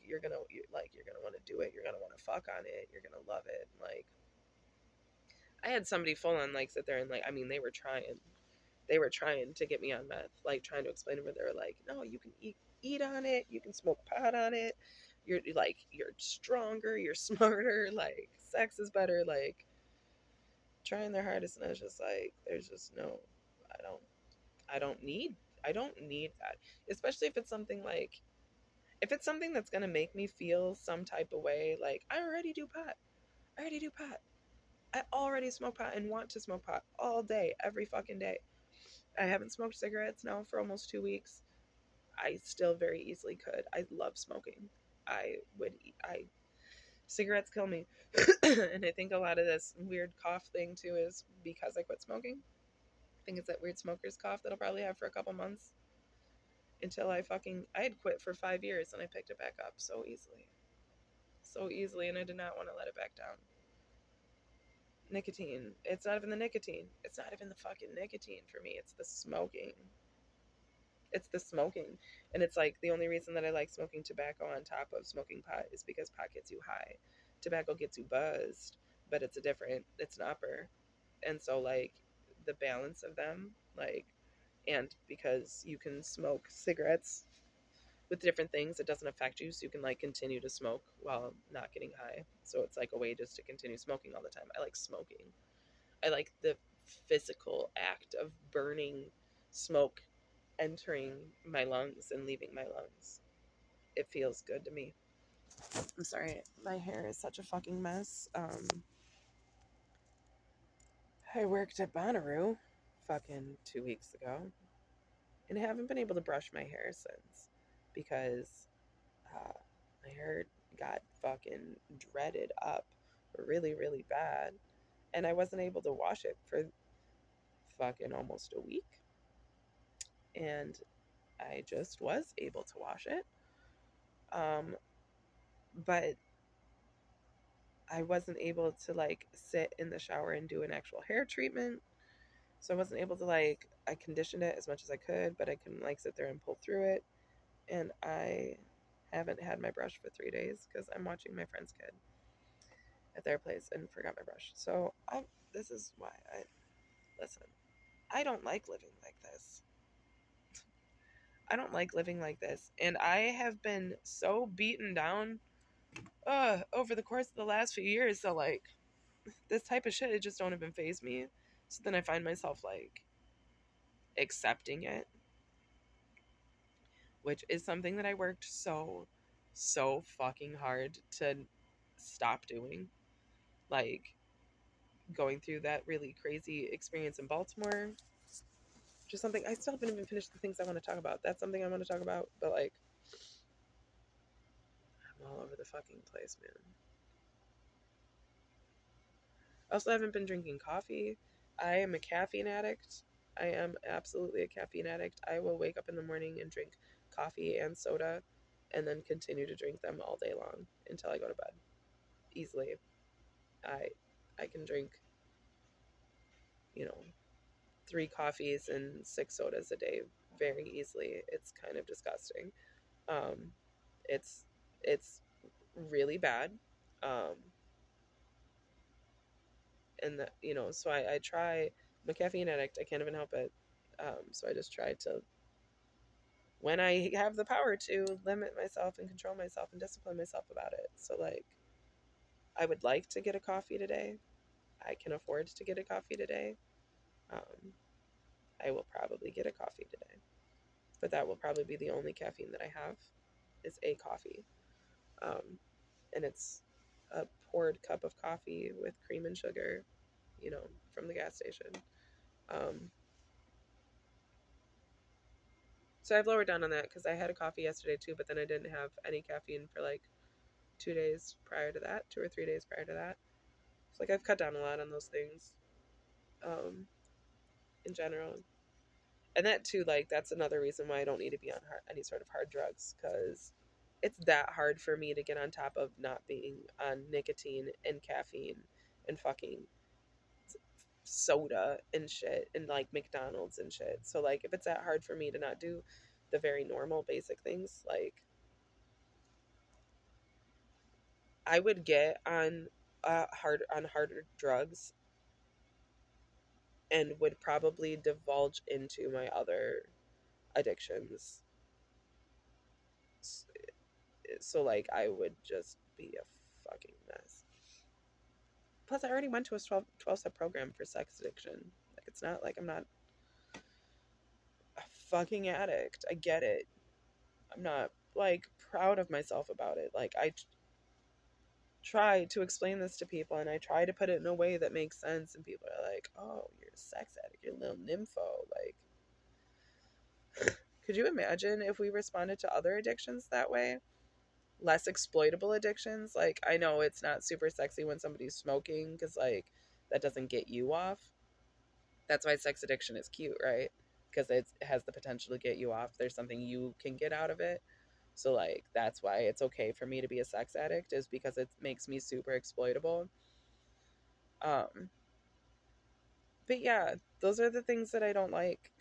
you're gonna want to do it. You're gonna want to fuck on it. You're gonna love it. Like, I had somebody full on, like, sit there and, like, I mean, they were trying to get me on meth, like, trying to explain to me. They were like, no, you can eat on it, you can smoke pot on it, you're like, you're stronger, you're smarter, like, sex is better, like, trying their hardest. And I was just like, there's just no, I don't I don't need I don't need that. Especially if it's something like, if it's something that's gonna make me feel some type of way. Like, I already do pot. I already do pot. I already smoke pot and want to smoke pot all day, every fucking day. I haven't smoked cigarettes now for almost 2 weeks. I still very easily could. I love smoking. I would eat. Cigarettes kill me. And I think a lot of this weird cough thing too is because I quit smoking. I think it's that weird smoker's cough that I'll probably have for a couple months until I had quit for 5 years and I picked it back up so easily. So easily, and I did not want to let it back down. Nicotine. It's not even the nicotine. It's not even the fucking nicotine for me. It's the smoking. It's the smoking. And it's like, the only reason that I like smoking tobacco on top of smoking pot is because pot gets you high. Tobacco gets you buzzed, but it's an upper. And so, like, the balance of them, like, and because you can smoke cigarettes with different things, it doesn't affect you, so you can like continue to smoke while not getting high. So it's like a way just to continue smoking all the time. I like smoking. I like the physical act of burning smoke entering my lungs and leaving my lungs. It feels good to me. I'm sorry, my hair is such a fucking mess. I worked at Bonnaroo fucking 2 weeks ago and haven't been able to brush my hair since because my hair got fucking dreaded up really, really bad. And I wasn't able to wash it for fucking almost a week. And I just was able to wash it. But I wasn't able to like sit in the shower and do an actual hair treatment. So I wasn't able to like, I conditioned it as much as I could, but I couldn't like sit there and pull through it. And I haven't had my brush for 3 days because I'm watching my friend's kid at their place and forgot my brush. So this is why listen, I don't like living like this. I don't like living like this. And I have been so beaten down over the course of the last few years that like this type of shit, it just don't even faze me. So then I find myself like accepting it, which is something that I worked so fucking hard to stop doing. Like going through that really crazy experience in Baltimore. Just something I still haven't even finished the things I want to talk about. That's something I want to talk about, but like I'm all over the fucking place, man. I also haven't been drinking coffee. I am a caffeine addict. I am absolutely a caffeine addict. I will wake up in the morning and drink coffee and soda and then continue to drink them all day long until I go to bed. Easily. I I can drink, you know, 3 coffees and 6 sodas a day very easily. It's kind of disgusting. Um, it's it's really bad. Um, and that, so I try. I'm a caffeine addict. I can't even help it. So I just try to, when I have the power to, limit myself and control myself and discipline myself about it. So like, I would like to get a coffee today. I can afford to get a coffee today. Um, I will probably get a coffee today, but that will probably be the only caffeine that I have is a coffee. Um, and it's a poured cup of coffee with cream and sugar, from the gas station. Um, so I've lowered down on that because I had a coffee yesterday too, but then I didn't have any caffeine for like 2 days prior to that, 2 or 3 days prior to that. So like I've cut down a lot on those things, in general. And that too, like that's another reason why I don't need to be on any sort of hard drugs because it's that hard for me to get on top of not being on nicotine and caffeine and fucking soda and shit and like McDonald's and shit. So like if it's that hard for me to not do the very normal basic things, like I would get on harder drugs and would probably divulge into my other addictions. So like I would just be a fucking mess. Plus I already went to a 12-step program for sex addiction. Like it's not like I'm not a fucking addict. I get it. I'm not like proud of myself about it. Like I try to explain this to people and I try to put it in a way that makes sense and people are like, "Oh, you're a sex addict. You're a little nympho." Like could you imagine if we responded to other addictions that way? Less exploitable addictions. Like I know it's not super sexy when somebody's smoking because like that doesn't get you off. That's why sex addiction is cute, right? Because it has the potential to get you off. There's something you can get out of it. So like that's why it's okay for me to be a sex addict is because it makes me super exploitable. Um but yeah, those are the things that I don't like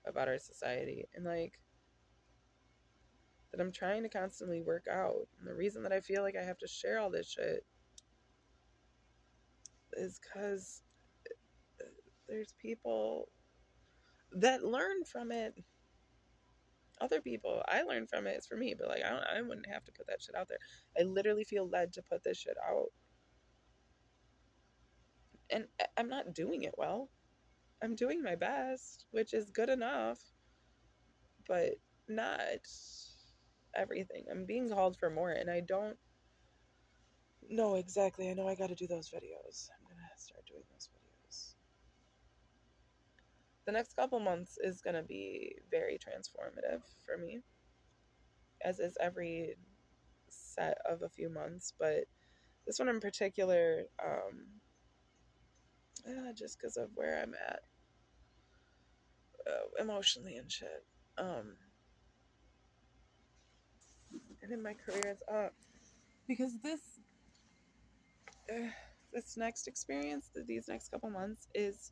about our society and like that I'm trying to constantly work out. And the reason that I feel like I have to share all this shit is cuz there's people that learn from it. other people, I learn from it. It's for me, but like I wouldn't have to put that shit out there. I literally feel led to put this shit out, and I'm not doing it well. I'm doing my best, which is good enough, but not everything. I'm being called for more, and I don't know exactly. I know I got to do those videos. I'm gonna start doing those videos. The next couple months is gonna be very transformative for me, as is every set of a few months, but this one in particular, just because of where I'm at emotionally and shit, and in my career, it's up because this next experience, these next couple months, is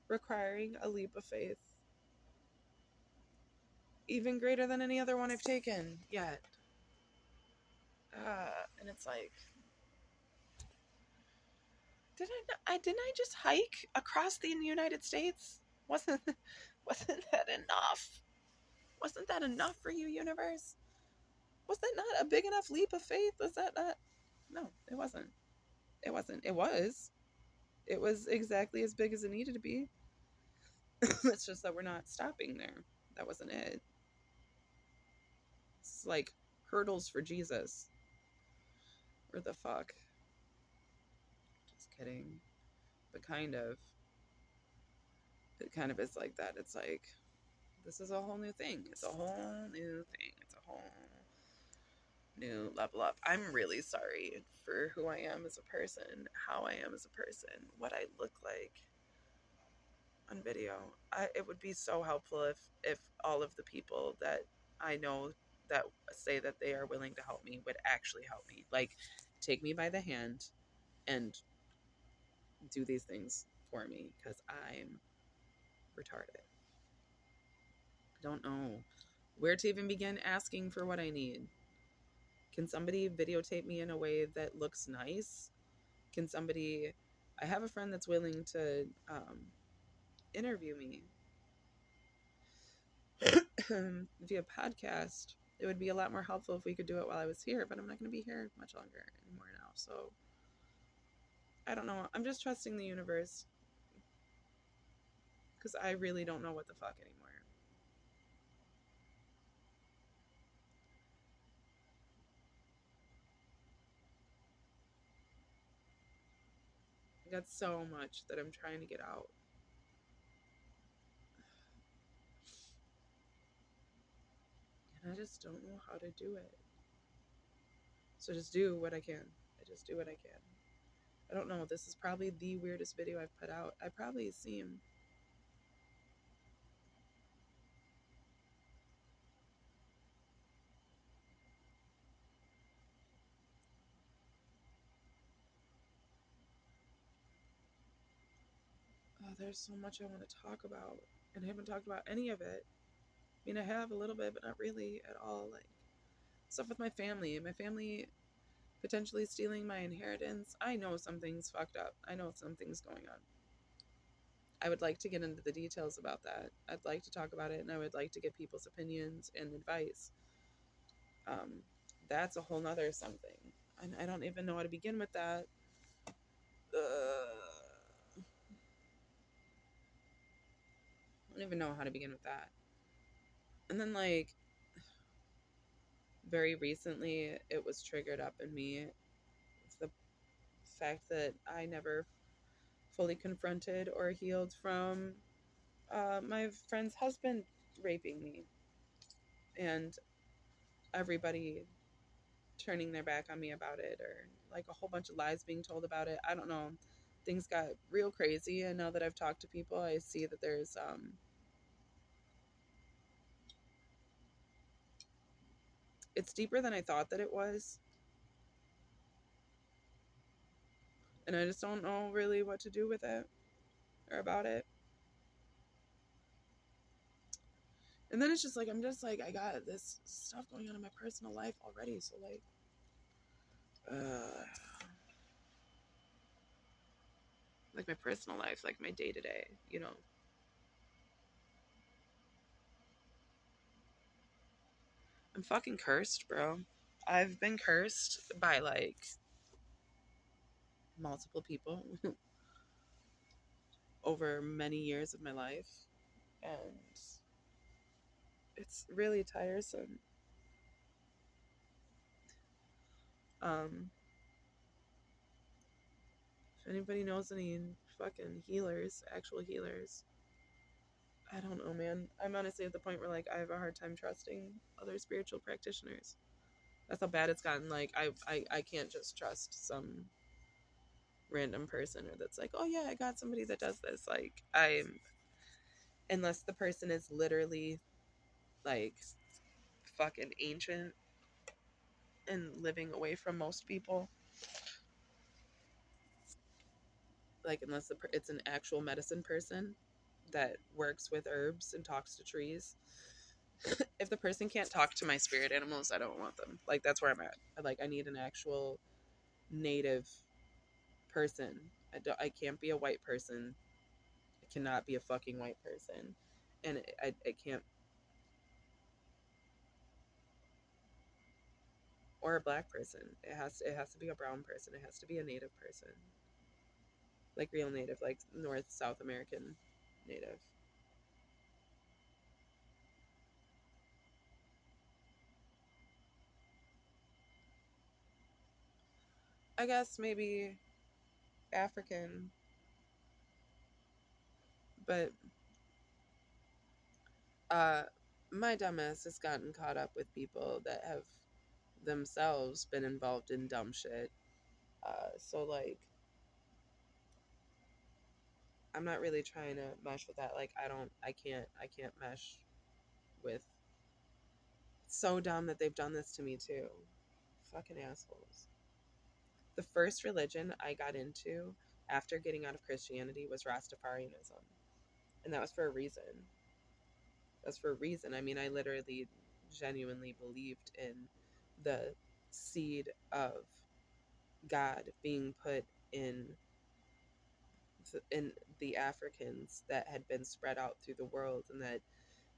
requiring a leap of faith, even greater than any other one I've taken yet. And it's like, didn't I just hike across the United States? Wasn't that enough? Wasn't that enough for you, universe? Was that not a big enough leap of faith? Was that not? No, it wasn't. It wasn't. It was. It was exactly as big as it needed to be. It's just that we're not stopping there. That wasn't it. It's like hurdles for Jesus. Or the fuck. Just kidding. But kind of. It kind of is like that. It's like, this is a whole new thing. It's a whole new thing. It's a whole new level up. I'm really sorry for who I am as a person, how I am as a person, what I look like on video. It would be so helpful if all of the people that I know that say that they are willing to help me would actually help me. Like, take me by the hand and do these things for me, because I'm retarded. I don't know where to even begin asking for what I need. Can somebody videotape me in a way that looks nice? Can somebody... I have a friend that's willing to interview me via podcast. It would be a lot more helpful if we could do it while I was here, but I'm not going to be here much longer anymore now. So I don't know. I'm just trusting the universe, because I really don't know what the fuck anymore. I got so much that I'm trying to get out. And I just don't know how to do it. So just do what I can. I just do what I can. I don't know. This is probably the weirdest video I've put out. I probably seem... Oh, there's so much I want to talk about, and I haven't talked about any of it. I mean, I have a little bit, but not really at all. Like, stuff with my family potentially stealing my inheritance. I know something's fucked up. I know something's going on. I would like to get into the details about that. I'd like to talk about it, and I would like to get people's opinions and advice. That's a whole nother something. And I don't even know how to begin with that. I don't even know how to begin with that. And then, like, very recently, it was triggered up in me. It's the fact that I never fully confronted or healed from my friend's husband raping me, and everybody turning their back on me about it, or like a whole bunch of lies being told about it. I don't know. Things got real crazy, and now that I've talked to people, I see that there's it's deeper than I thought that it was, and I just don't know really what to do with it or about it. And then it's just like, I'm just like, I got this stuff going on in my personal life already, so like like my personal life, like my day-to-day, you know. I'm fucking cursed, bro. I've been cursed by like multiple people over many years of my life, and it's really tiresome. Um, if anybody knows any fucking healers, actual healers, I don't know, man. I'm honestly at the point where like I have a hard time trusting other spiritual practitioners. That's how bad it's gotten. Like I can't just trust some random person or that's like, oh yeah, I got somebody that does this. Like I'm unless the person is literally like fucking ancient and living away from most people. Like unless it's an actual medicine person that works with herbs and talks to trees. If the person can't talk to my spirit animals, I don't want them. Like that's where I'm at. I need an actual native person. I can't be a white person. I cannot be a fucking white person, and I can't, or a black person. It has to be a brown person. It has to be a native person, like real native, like North South American native. I guess maybe African, but uh, my dumbass has gotten caught up with people that have themselves been involved in dumb shit. So like I'm not really trying to mesh with that. Like I can't mesh with so dumb that they've done this to me too. Fucking assholes. The first religion I got into after getting out of Christianity was Rastafarianism. And that was for a reason. That's for a reason. I mean, I literally genuinely believed in the seed of God being put in the Africans that had been spread out through the world, and that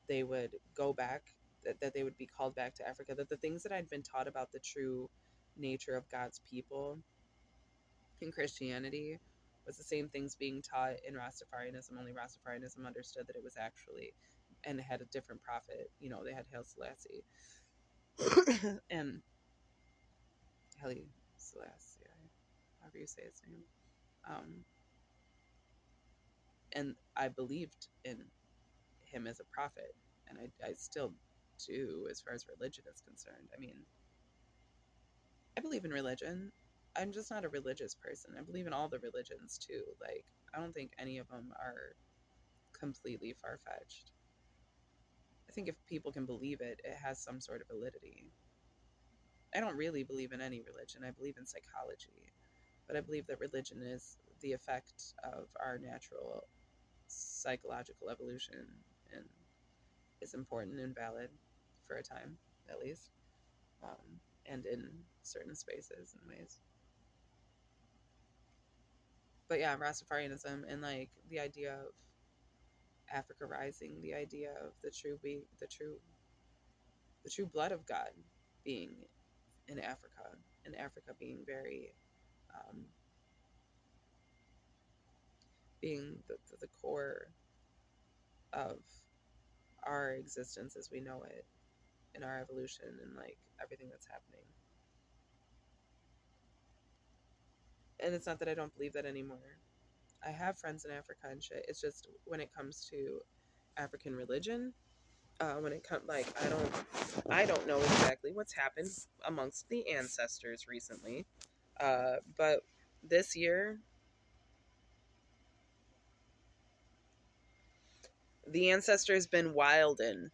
they would go back, that they would be called back to Africa, that the things that I'd been taught about the true nature of God's people in Christianity was the same things being taught in Rastafarianism, only Rastafarianism understood that it was actually, and had a different prophet. You know, they had Haile Selassie. And Haile Selassie, however you say his name. Um, and I believed in him as a prophet, and I still do as far as religion is concerned. I mean, I believe in religion. I'm just not a religious person. I believe in all the religions too. Like, I don't think any of them are completely far fetched. I think if people can believe it, it has some sort of validity. I don't really believe in any religion. I believe in psychology, but I believe that religion is the effect of our natural psychological evolution and is important and valid for a time, at least, and in certain spaces and ways. But yeah, Rastafarianism and like the idea of Africa rising, the idea of the true blood of God being in Africa, and Africa being very being the core of our existence as we know it, in our evolution and like everything that's happening. And it's not that I don't believe that anymore. I have friends in Africa and shit. It's just when it comes to African religion, when it comes like I don't know exactly what's happened amongst the ancestors recently. But this year the ancestors been wildin'.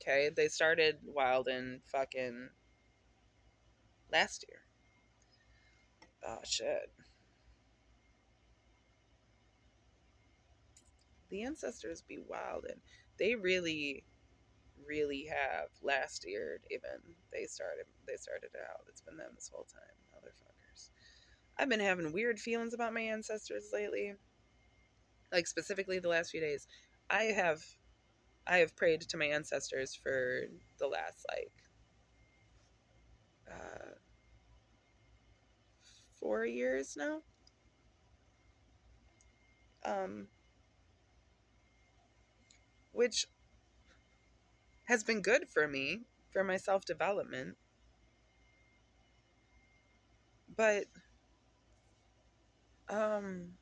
Okay, they started wildin' fucking last year. Oh shit. The ancestors be wildin'. They really have last year even. They started it out. It's been them this whole time, motherfuckers. I've been having weird feelings about my ancestors lately. Like specifically the last few days. I have I have prayed to my ancestors for the last like uh, 4 years now, um, which has been good for me for my self development. But um,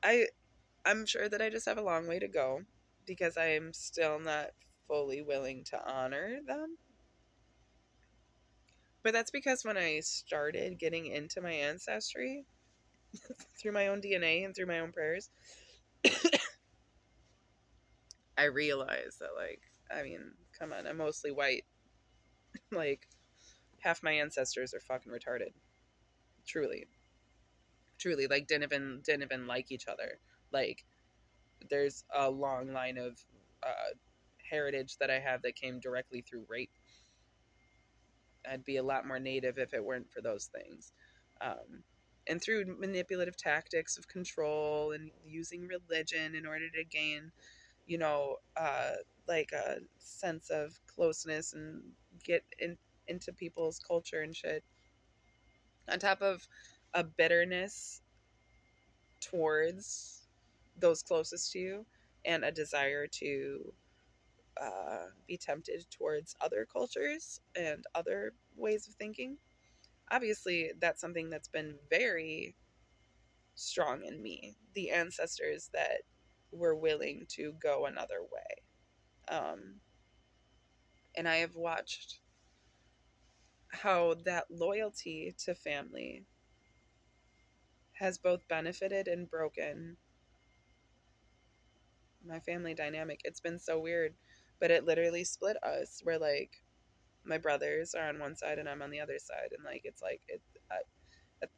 I I'm sure that I just have a long way to go because I am still not fully willing to honor them. But that's because when I started getting into my ancestry through my own DNA and through my own prayers, I realized that, like, I mean, come on, I'm mostly white. Like, half my ancestors are fucking retarded. Truly. Truly. Like, didn't even like each other. Like, there's a long line of heritage that I have that came directly through rape. I'd be a lot more native if it weren't for those things. And through manipulative tactics of control and using religion in order to gain, you know, like a sense of closeness and get into people's culture and shit, on top of a bitterness towards those closest to you and a desire to be tempted towards other cultures and other ways of thinking. Obviously, that's something that's been very strong in me. The ancestors that were willing to go another way. Um, and I have watched how that loyalty to family has both benefited and broken my family dynamic. It's been so weird, but it literally split us. Where like my brothers are on one side and I'm on the other side, and like it's like it. At,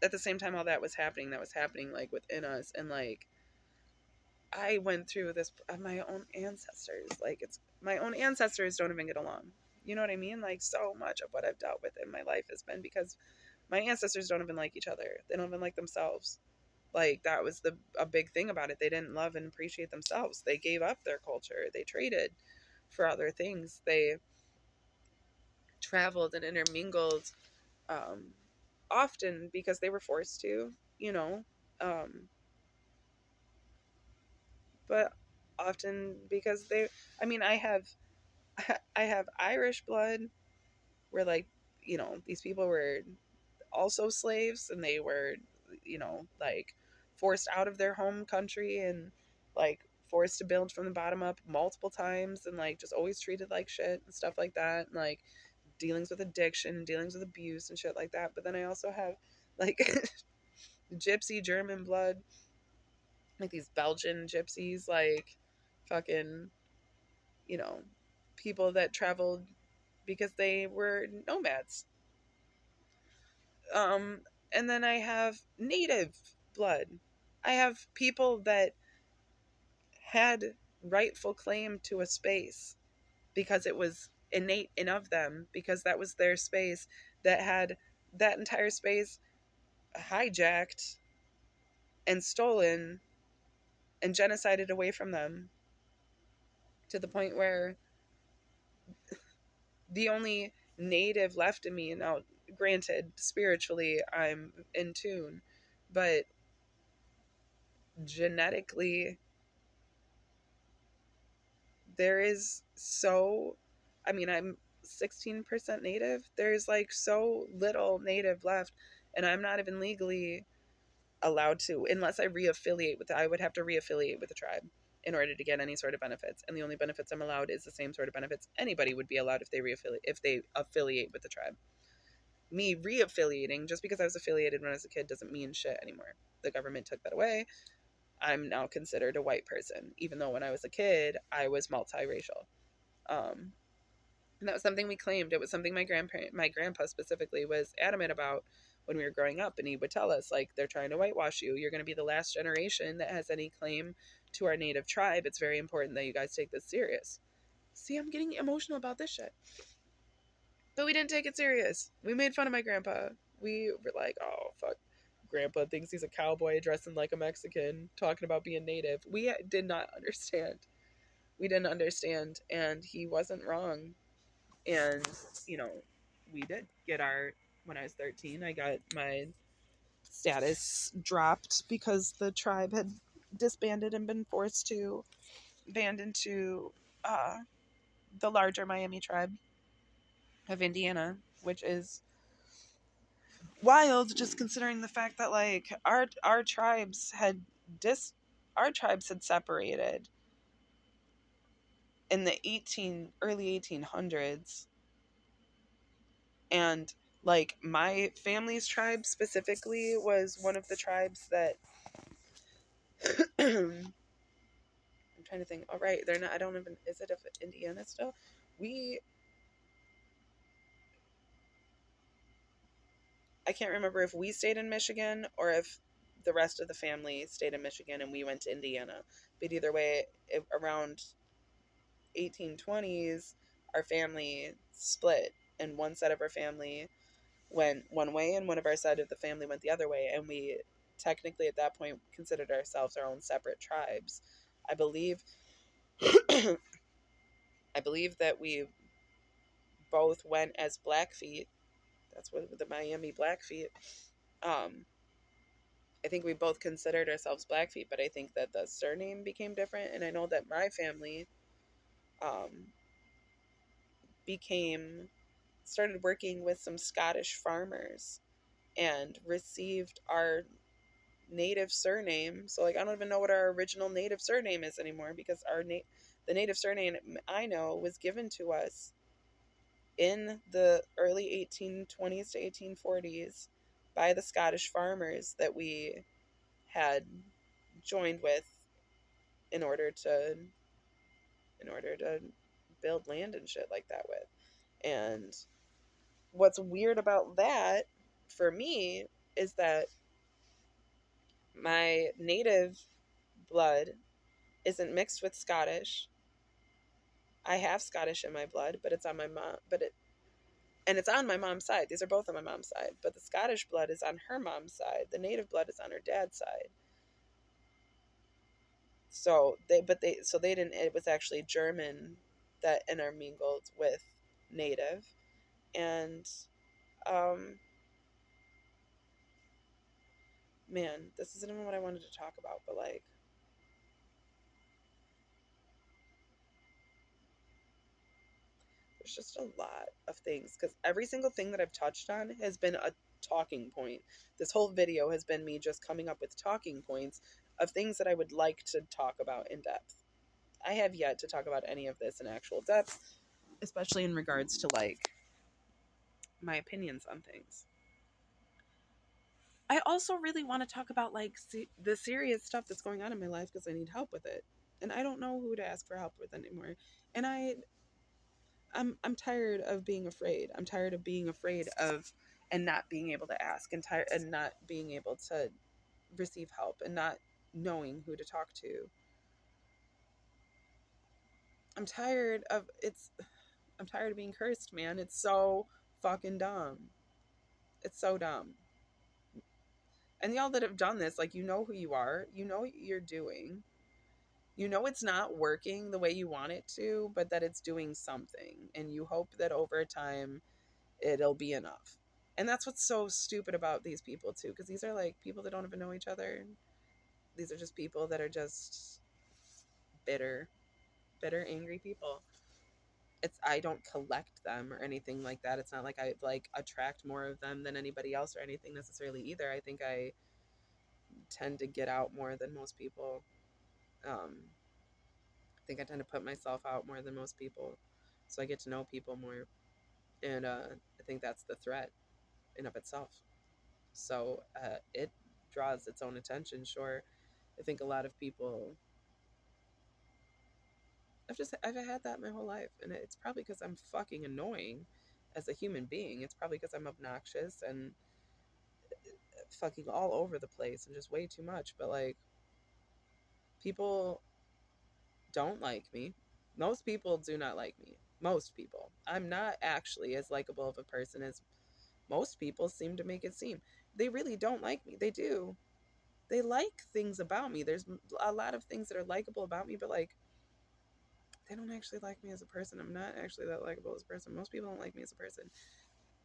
at the same time, all that was happening like within us, and like I went through this. My own ancestors, like it's my own ancestors don't even get along. You know what I mean? Like so much of what I've dealt with in my life has been because my ancestors don't even like each other. They don't even like themselves. Like that was a big thing about it. They didn't love and appreciate themselves. They gave up their culture. They traded for other things. They traveled and intermingled um, often because they were forced to, you know, um, but often because they. I mean, I have Irish blood where like these people were also slaves and they were like forced out of their home country and like forced to build from the bottom up multiple times and like just always treated like shit and stuff like that and like dealings with addiction and dealings with abuse and shit like that. But then I also have like gypsy German blood, like these Belgian gypsies, like fucking you know people that traveled because they were nomads. Um, and then I have native blood. I have people that had rightful claim to a space because it was innate in of them, because that was their space, that had that entire space hijacked and stolen and genocided away from them to the point where the only native left in me now, granted, spiritually, I'm in tune, but genetically, there is so, I mean, I'm 16% native. There's like so little native left, and I'm not even legally allowed to, unless I reaffiliate with, I would have to reaffiliate with the tribe in order to get any sort of benefits. And the only benefits I'm allowed is the same sort of benefits anybody would be allowed if they affiliate with the tribe. Me reaffiliating just because I was affiliated when I was a kid doesn't mean shit anymore. The government took that away. I'm now considered a white person, even though when I was a kid, I was multiracial. Um, and that was something we claimed. It was something my grandpa specifically, was adamant about when we were growing up. And he would tell us, like, they're trying to whitewash you. You're going to be the last generation that has any claim to our native tribe. It's very important that you guys take this serious. See, I'm getting emotional about this shit. But we didn't take it serious. We made fun of my grandpa. We were like, oh, fuck. Grandpa thinks he's a cowboy dressing like a Mexican, talking about being native. We did not understand. We didn't understand. And he wasn't wrong. And, you know, we did get our, when I was 13, I got my status dropped because the tribe had disbanded and been forced to band into uh, the larger Miami tribe of Indiana, which is wild just considering the fact that like our tribes had dis our tribes had separated in the early 1800s, and like my family's tribe specifically was one of the tribes that I'm trying to think. All right, they're not. I don't even. Is it of Indiana still? We. I can't remember if we stayed in Michigan or if the rest of the family stayed in Michigan and we went to Indiana. But either way, around 1820s, our family split, and one side of our family went one way, and one of our side of the family went the other way, and we technically at that point considered ourselves our own separate tribes. I believe I believe that we both went as Blackfeet. That's what the Miami Blackfeet. Um, I think we both considered ourselves Blackfeet, but I think that the surname became different. And I know that my family um, became started working with some Scottish farmers and received our native surname. So like I don't even know what our original native surname is anymore because the native surname I know was given to us in the early 1820s to 1840s by the Scottish farmers that we had joined with in order to in order to build land and shit like that with. And what's weird about that for me is that my native blood isn't mixed with Scottish. I have Scottish in my blood, but it's on my mom, and it's on my mom's side. These are both on my mom's side, but the Scottish blood is on her mom's side. The native blood is on her dad's side. So they didn't. It was actually German that intermingled with native, and um, man, this isn't even what I wanted to talk about, but like, there's just a lot of things because every single thing that I've touched on has been a talking point. This whole video has been me just coming up with talking points of things that I would like to talk about in depth. I have yet to talk about any of this in actual depth, especially in regards to like my opinions on things. I also really want to talk about like the serious stuff that's going on in my life because I need help with it, and I don't know who to ask for help with anymore. And I'm tired of being afraid. I'm tired of being afraid of and not being able to ask, and tired and not being able to receive help and not knowing who to talk to. I'm tired of it's I'm tired of being cursed, man. It's so fucking dumb. It's so dumb. And y'all that have done this, like, you know who you are. You know what you're doing. You know it's not working the way you want it to, but that it's doing something. And you hope that over time it'll be enough. And that's what's so stupid about these people, too, because these are like people that don't even know each other. These are just people that are just bitter, bitter, angry people. I don't collect them or anything like that. It's not like I like attract more of them than anybody else or anything necessarily either. I think I tend to get out more than most people. I think I tend to put myself out more than most people, so I get to know people more, and I think that's the threat in of itself. So it draws its own attention. Sure, I think a lot of people. I've had that my whole life, and it's probably because I'm fucking annoying as a human being. It's probably because I'm obnoxious and fucking all over the place and just way too much. But like, people don't like me. Most people do not like me. Most people. I'm not actually as likable of a person as most people seem to make it seem. They really don't like me. They do. They like things about me. There's a lot of things that are likable about me, but like they don't actually like me as a person. I'm not actually that likable as a person. Most people don't like me as a person.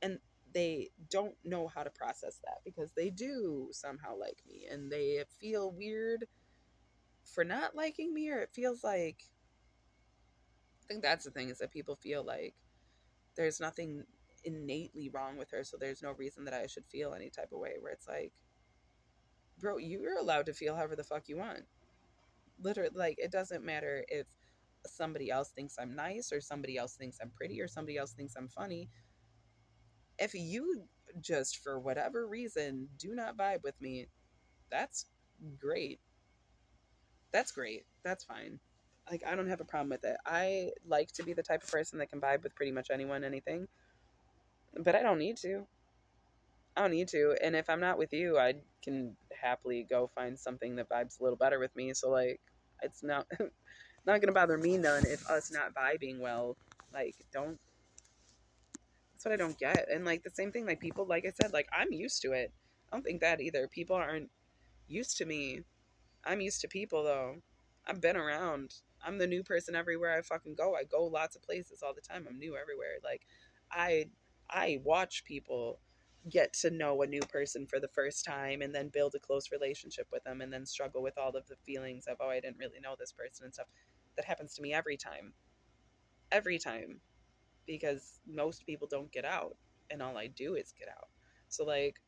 And they don't know how to process that because they do somehow like me and they feel weird for not liking me, or it feels like, I think that's the thing, is that people feel like there's nothing innately wrong with her, so there's no reason that I should feel any type of way, where it's like, bro, you're allowed to feel however the fuck you want. Literally, like, it doesn't matter if somebody else thinks I'm nice or somebody else thinks I'm pretty or somebody else thinks I'm funny. If you just for whatever reason do not vibe with me, that's great. That's great. That's fine. Like, I don't have a problem with it. I like to be the type of person that can vibe with pretty much anyone, anything, but I don't need to. I don't need to. And if I'm not with you, I can happily go find something that vibes a little better with me. So like, it's not not gonna bother me none if us not vibing well. Like, don't. That's what I don't get. And like the same thing, like people, like I said, like I'm used to it. I don't think that either. People aren't used to me. I'm used to people though. I've been around. I'm the new person everywhere I fucking go. I go lots of places all the time. I'm new everywhere. Like I I watch people get to know a new person for the first time and then build a close relationship with them and then struggle with all of the feelings of, oh, I didn't really know this person and stuff. That happens to me every time. Every time, because most people don't get out and all I do is get out. So like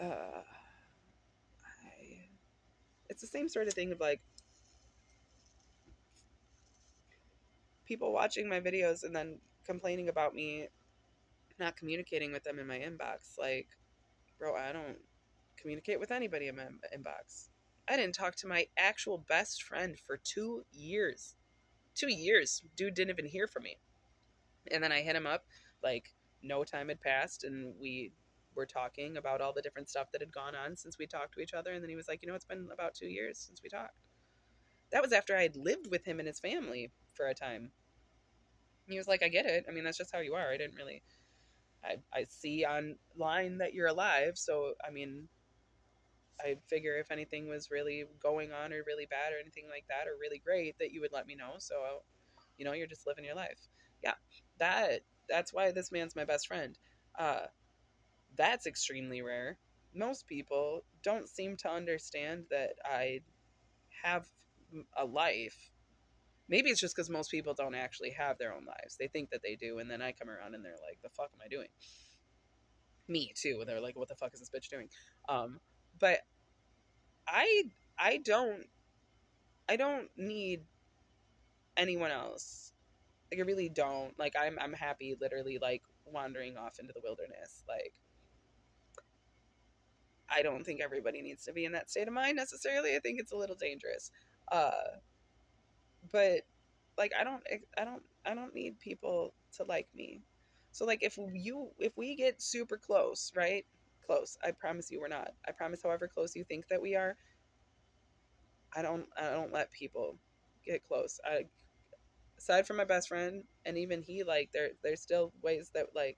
uh I it's the same sort of thing of like people watching my videos and then complaining about me not communicating with them in my inbox. Like, bro, I don't communicate with anybody in my inbox. I didn't talk to my actual best friend for 2 years. 2 years. Dude didn't even hear from me. And then I hit him up, like, no time had passed, and we were talking about all the different stuff that had gone on since we talked to each other. And then he was like, it's been about 2 years since we talked. That was after I had lived with him and his family for a time. He was like, I get it. I mean, that's just how you are. I didn't really I see online that you're alive. So, I mean, I figure if anything was really going on or really bad or anything like that or really great, that you would let me know. So, you're just living your life. Yeah, that's why this man's my best friend. Uh, that's extremely rare. Most people don't seem to understand that I have a life. Maybe it's just because most people don't actually have their own lives. They think that they do, and then I come around and they're like, "The fuck am I doing?" Me too. They're like, "What the fuck is this bitch doing?" Um, but I I don't need anyone else. Like I really don't. Like I'm happy literally like wandering off into the wilderness. Like I don't think everybody needs to be in that state of mind necessarily. I think it's a little dangerous. Uh but like I don't need people to like me. So like if we get super close, right? Close. I promise you we're not. I promise however close you think that we are, I don't let people get close. I Aside from my best friend and even he, like there's still ways that like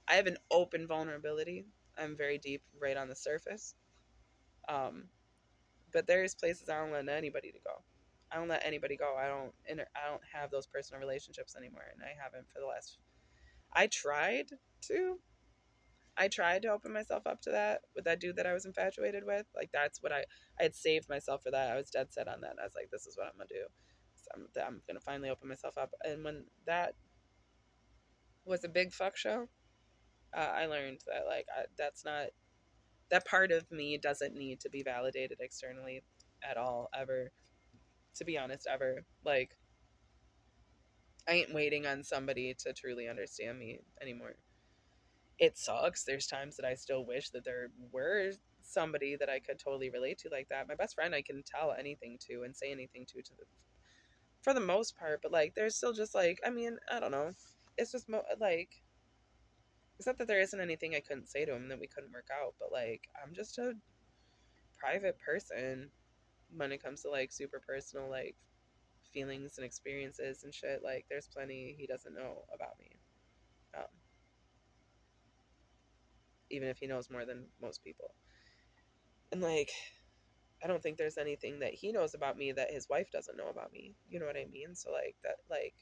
I have an open vulnerability. I'm very deep right on the surface. Um but there's places I don't let anybody to go. I don't let anybody go. I don't have those personal relationships anymore, and I haven't for the last. I tried to. I tried to open myself up to that with that dude that I was infatuated with. Like that's what I had saved myself for that. I was dead set on that. I was like, this is what I'm gonna do. So I'm gonna finally open myself up. And when that was a big fuck show, I learned that like that's not that part of me doesn't need to be validated externally at all ever. To be honest, ever. Like I ain't waiting on somebody to truly understand me anymore. It sucks. There's times that I still wish that there were somebody that I could totally relate to like that. My best friend I can tell anything to and say anything to the for the most part, but like there's still just like I mean, I don't know. It's just like it's not that there isn't anything I couldn't say to him that we couldn't work out, but like I'm just a private person. when it comes to like super personal like feelings and experiences and shit, like there's plenty he doesn't know about me. Um, even if he knows more than most people. And like I don't think there's anything that he knows about me that his wife doesn't know about me. You know what I mean? So like that like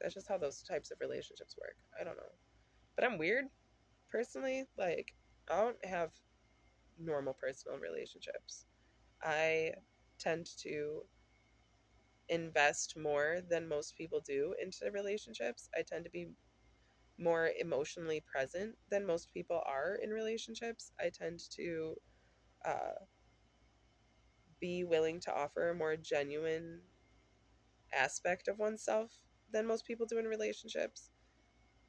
that's just how those types of relationships work. I don't know. But I'm weird personally. Like I don't have normal personal relationships. I tend to invest more than most people do into relationships. I tend to be more emotionally present than most people are in relationships. I tend to uh, be willing to offer a more genuine aspect of oneself than most people do in relationships.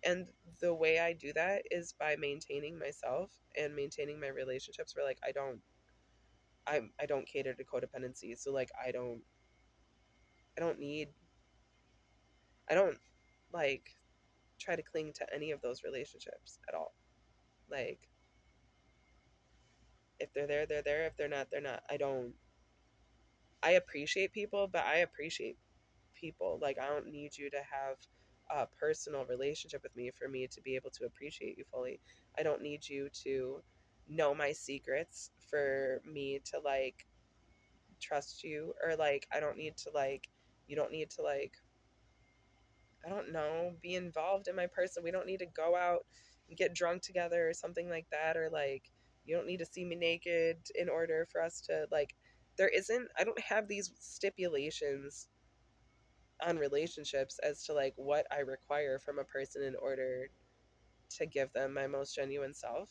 And the way I do that is by maintaining myself and maintaining my relationships where like I don't cater to codependency. So like I don't need I don't like try to cling to any of those relationships at all. Like if they're there, they're there. If they're not, they're not. I appreciate people, but I appreciate people. Like I don't need you to have a personal relationship with me for me to be able to appreciate you fully. I don't need you to know my secrets for me to like trust you, or like I don't need to like you don't need to like I don't know, be involved in my person. We don't need to go out and get drunk together or something like that, or like you don't need to see me naked in order for us to like there isn't I don't have these stipulations on relationships as to like what I require from a person in order to give them my most genuine self.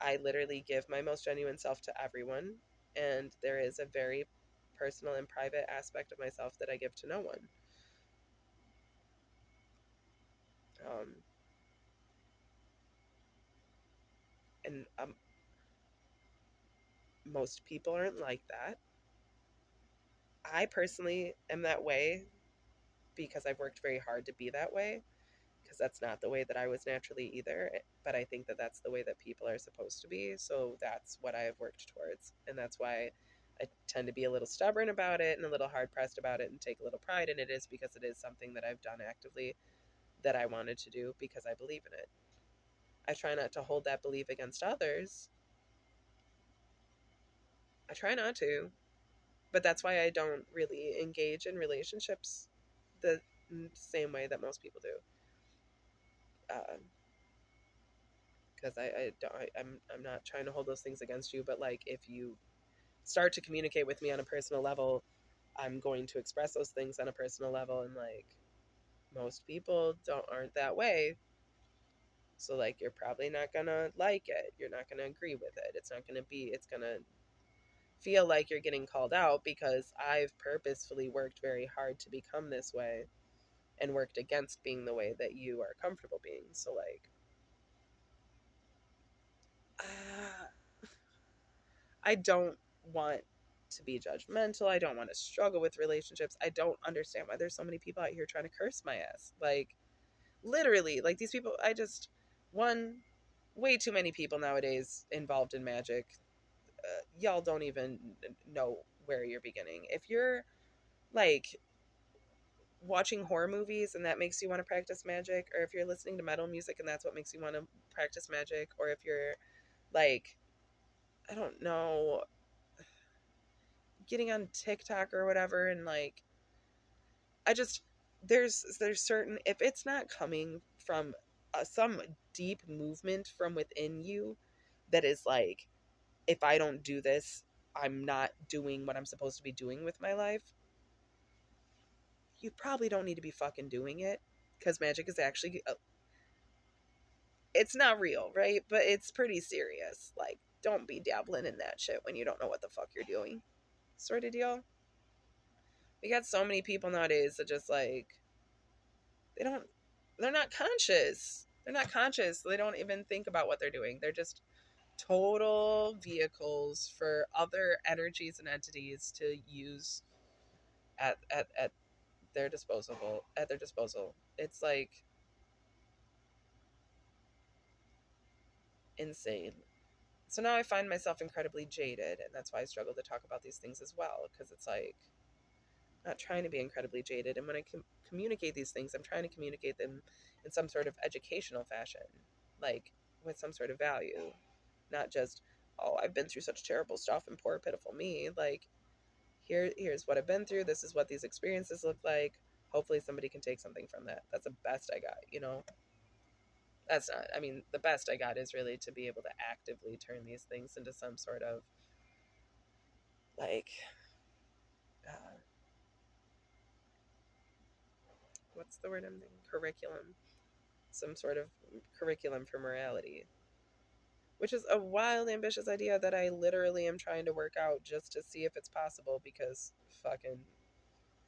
I literally give my most genuine self to everyone, and there is a very personal and private aspect of myself that I give to no one. Um, and most people aren't like that. I personally am that way because I've worked very hard to be that way, because that's not the way that I was naturally either. But I think that that's the way that people are supposed to be. So that's what I have worked towards. And that's why I tend to be a little stubborn about it and a little hard pressed about it and take a little pride in it, is because it is something that I've done actively that I wanted to do because I believe in it. I try not to hold that belief against others. I try not to. But that's why I don't really engage in relationships the same way that most people do. Because I don't, I'm not trying to hold those things against you, but like if you start to communicate with me on a personal level, I'm going to express those things on a personal level, and like most people don't aren't that way. So like you're probably not gonna like it. You're not gonna agree with it. It's not gonna be. It's gonna feel like you're getting called out because I've purposefully worked very hard to become this way and worked against being the way that you are comfortable being. So like, uh, I don't want to be judgmental. I don't want to struggle with relationships. I don't understand why there's so many people out here trying to curse my ass. Like, literally, like these people, I just, one, way too many people nowadays involved in magic. Y'all don't even know where you're beginning. If you're like watching horror movies and that makes you want to practice magic, or if you're listening to metal music and that's what makes you want to practice magic, or if you're like, I don't know, getting on TikTok or whatever, and like I just there's certain, if it's not coming from some deep movement from within you that is like, if I don't do this, I'm not doing what I'm supposed to be doing with my life, you probably don't need to be fucking doing it, because magic is actually it's not real, right? But it's pretty serious. Like, don't be dabbling in that shit when you don't know what the fuck you're doing, sort of deal. We got so many people nowadays that just like they don't they're not conscious. They're not conscious. They don't even think about what they're doing. They're just total vehicles for other energies and entities to use at their disposal. It's like insane. So now I find myself incredibly jaded, and that's why I struggle to talk about these things as well, because it's like, not trying to be incredibly jaded. And when I communicate these things, I'm trying to communicate them in some sort of educational fashion, like with some sort of value, not just, oh, I've been through such terrible stuff and poor pitiful me. Like, here's what I've been through. This is what these experiences look like. Hopefully somebody can take something from that. That's the best I got, you know. That's not, I mean, the best I got is really to be able to actively turn these things into some sort of like uh, what's the word I'm thinking? Curriculum, some sort of curriculum for morality, which is a wild, ambitious idea that I literally am trying to work out just to see if it's possible, because fucking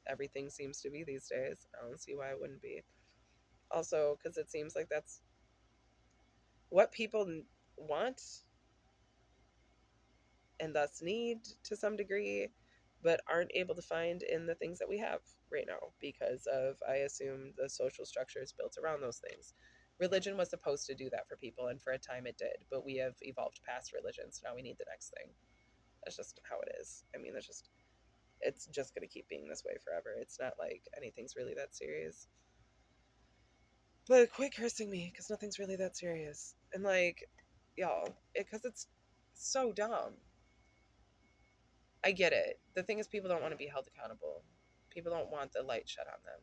everything seems to be these days. I don't see why it wouldn't be. Also, because it seems like that's what people want and thus need to some degree, but aren't able to find in the things that we have right now because of, I assume, the social structures built around those things. Religion was supposed to do that for people, and for a time it did, but we have evolved past religion, so now we need the next thing. That's just how it is. I mean, it's just going to keep being this way forever. It's not like anything's really that serious. But quit cursing me, because nothing's really that serious. And like, y'all, because it's so dumb. I get it. The thing is, people don't want to be held accountable. People don't want the light shed on them.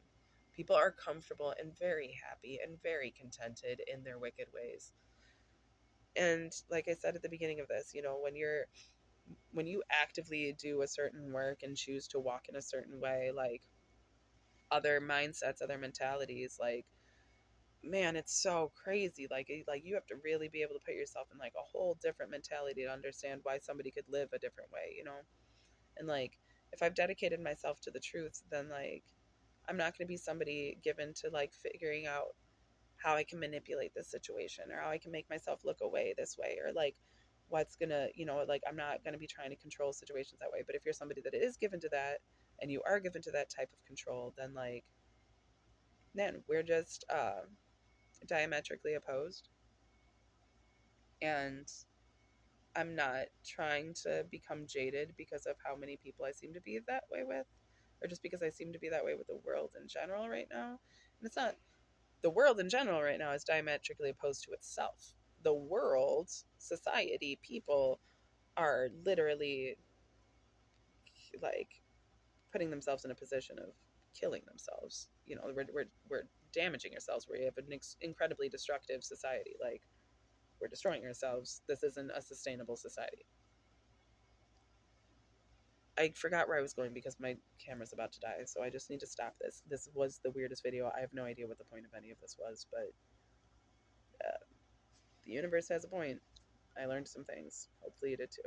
People are comfortable and very happy and very contented in their wicked ways. And like I said at the beginning of this, you know, when you actively do a certain work and choose to walk in a certain way, like other mindsets, other mentalities, like, man, it's so crazy. Like you have to really be able to put yourself in like a whole different mentality to understand why somebody could live a different way, you know? And like, if I've dedicated myself to the truth, then like, I'm not going to be somebody given to like figuring out how I can manipulate this situation, or how I can make myself look away this way, or like what's going to, you know, like, I'm not going to be trying to control situations that way. But if you're somebody that is given to that, and you are given to that type of control, then like, man, we're just diametrically opposed. And I'm not trying to become jaded because of how many people I seem to be that way with, or just because I seem to be that way with the world in general right now. And it's not, the world in general right now is diametrically opposed to itself. The world, society, people are literally like putting themselves in a position of killing themselves. You know, we're damaging ourselves. We have an incredibly destructive society. Like, we're destroying ourselves. This isn't a sustainable society. I forgot where I was going because my camera's about to die, so I just need to stop this. This was the weirdest video. I have no idea what the point of any of this was, but the universe has a point. I learned some things. Hopefully you did too.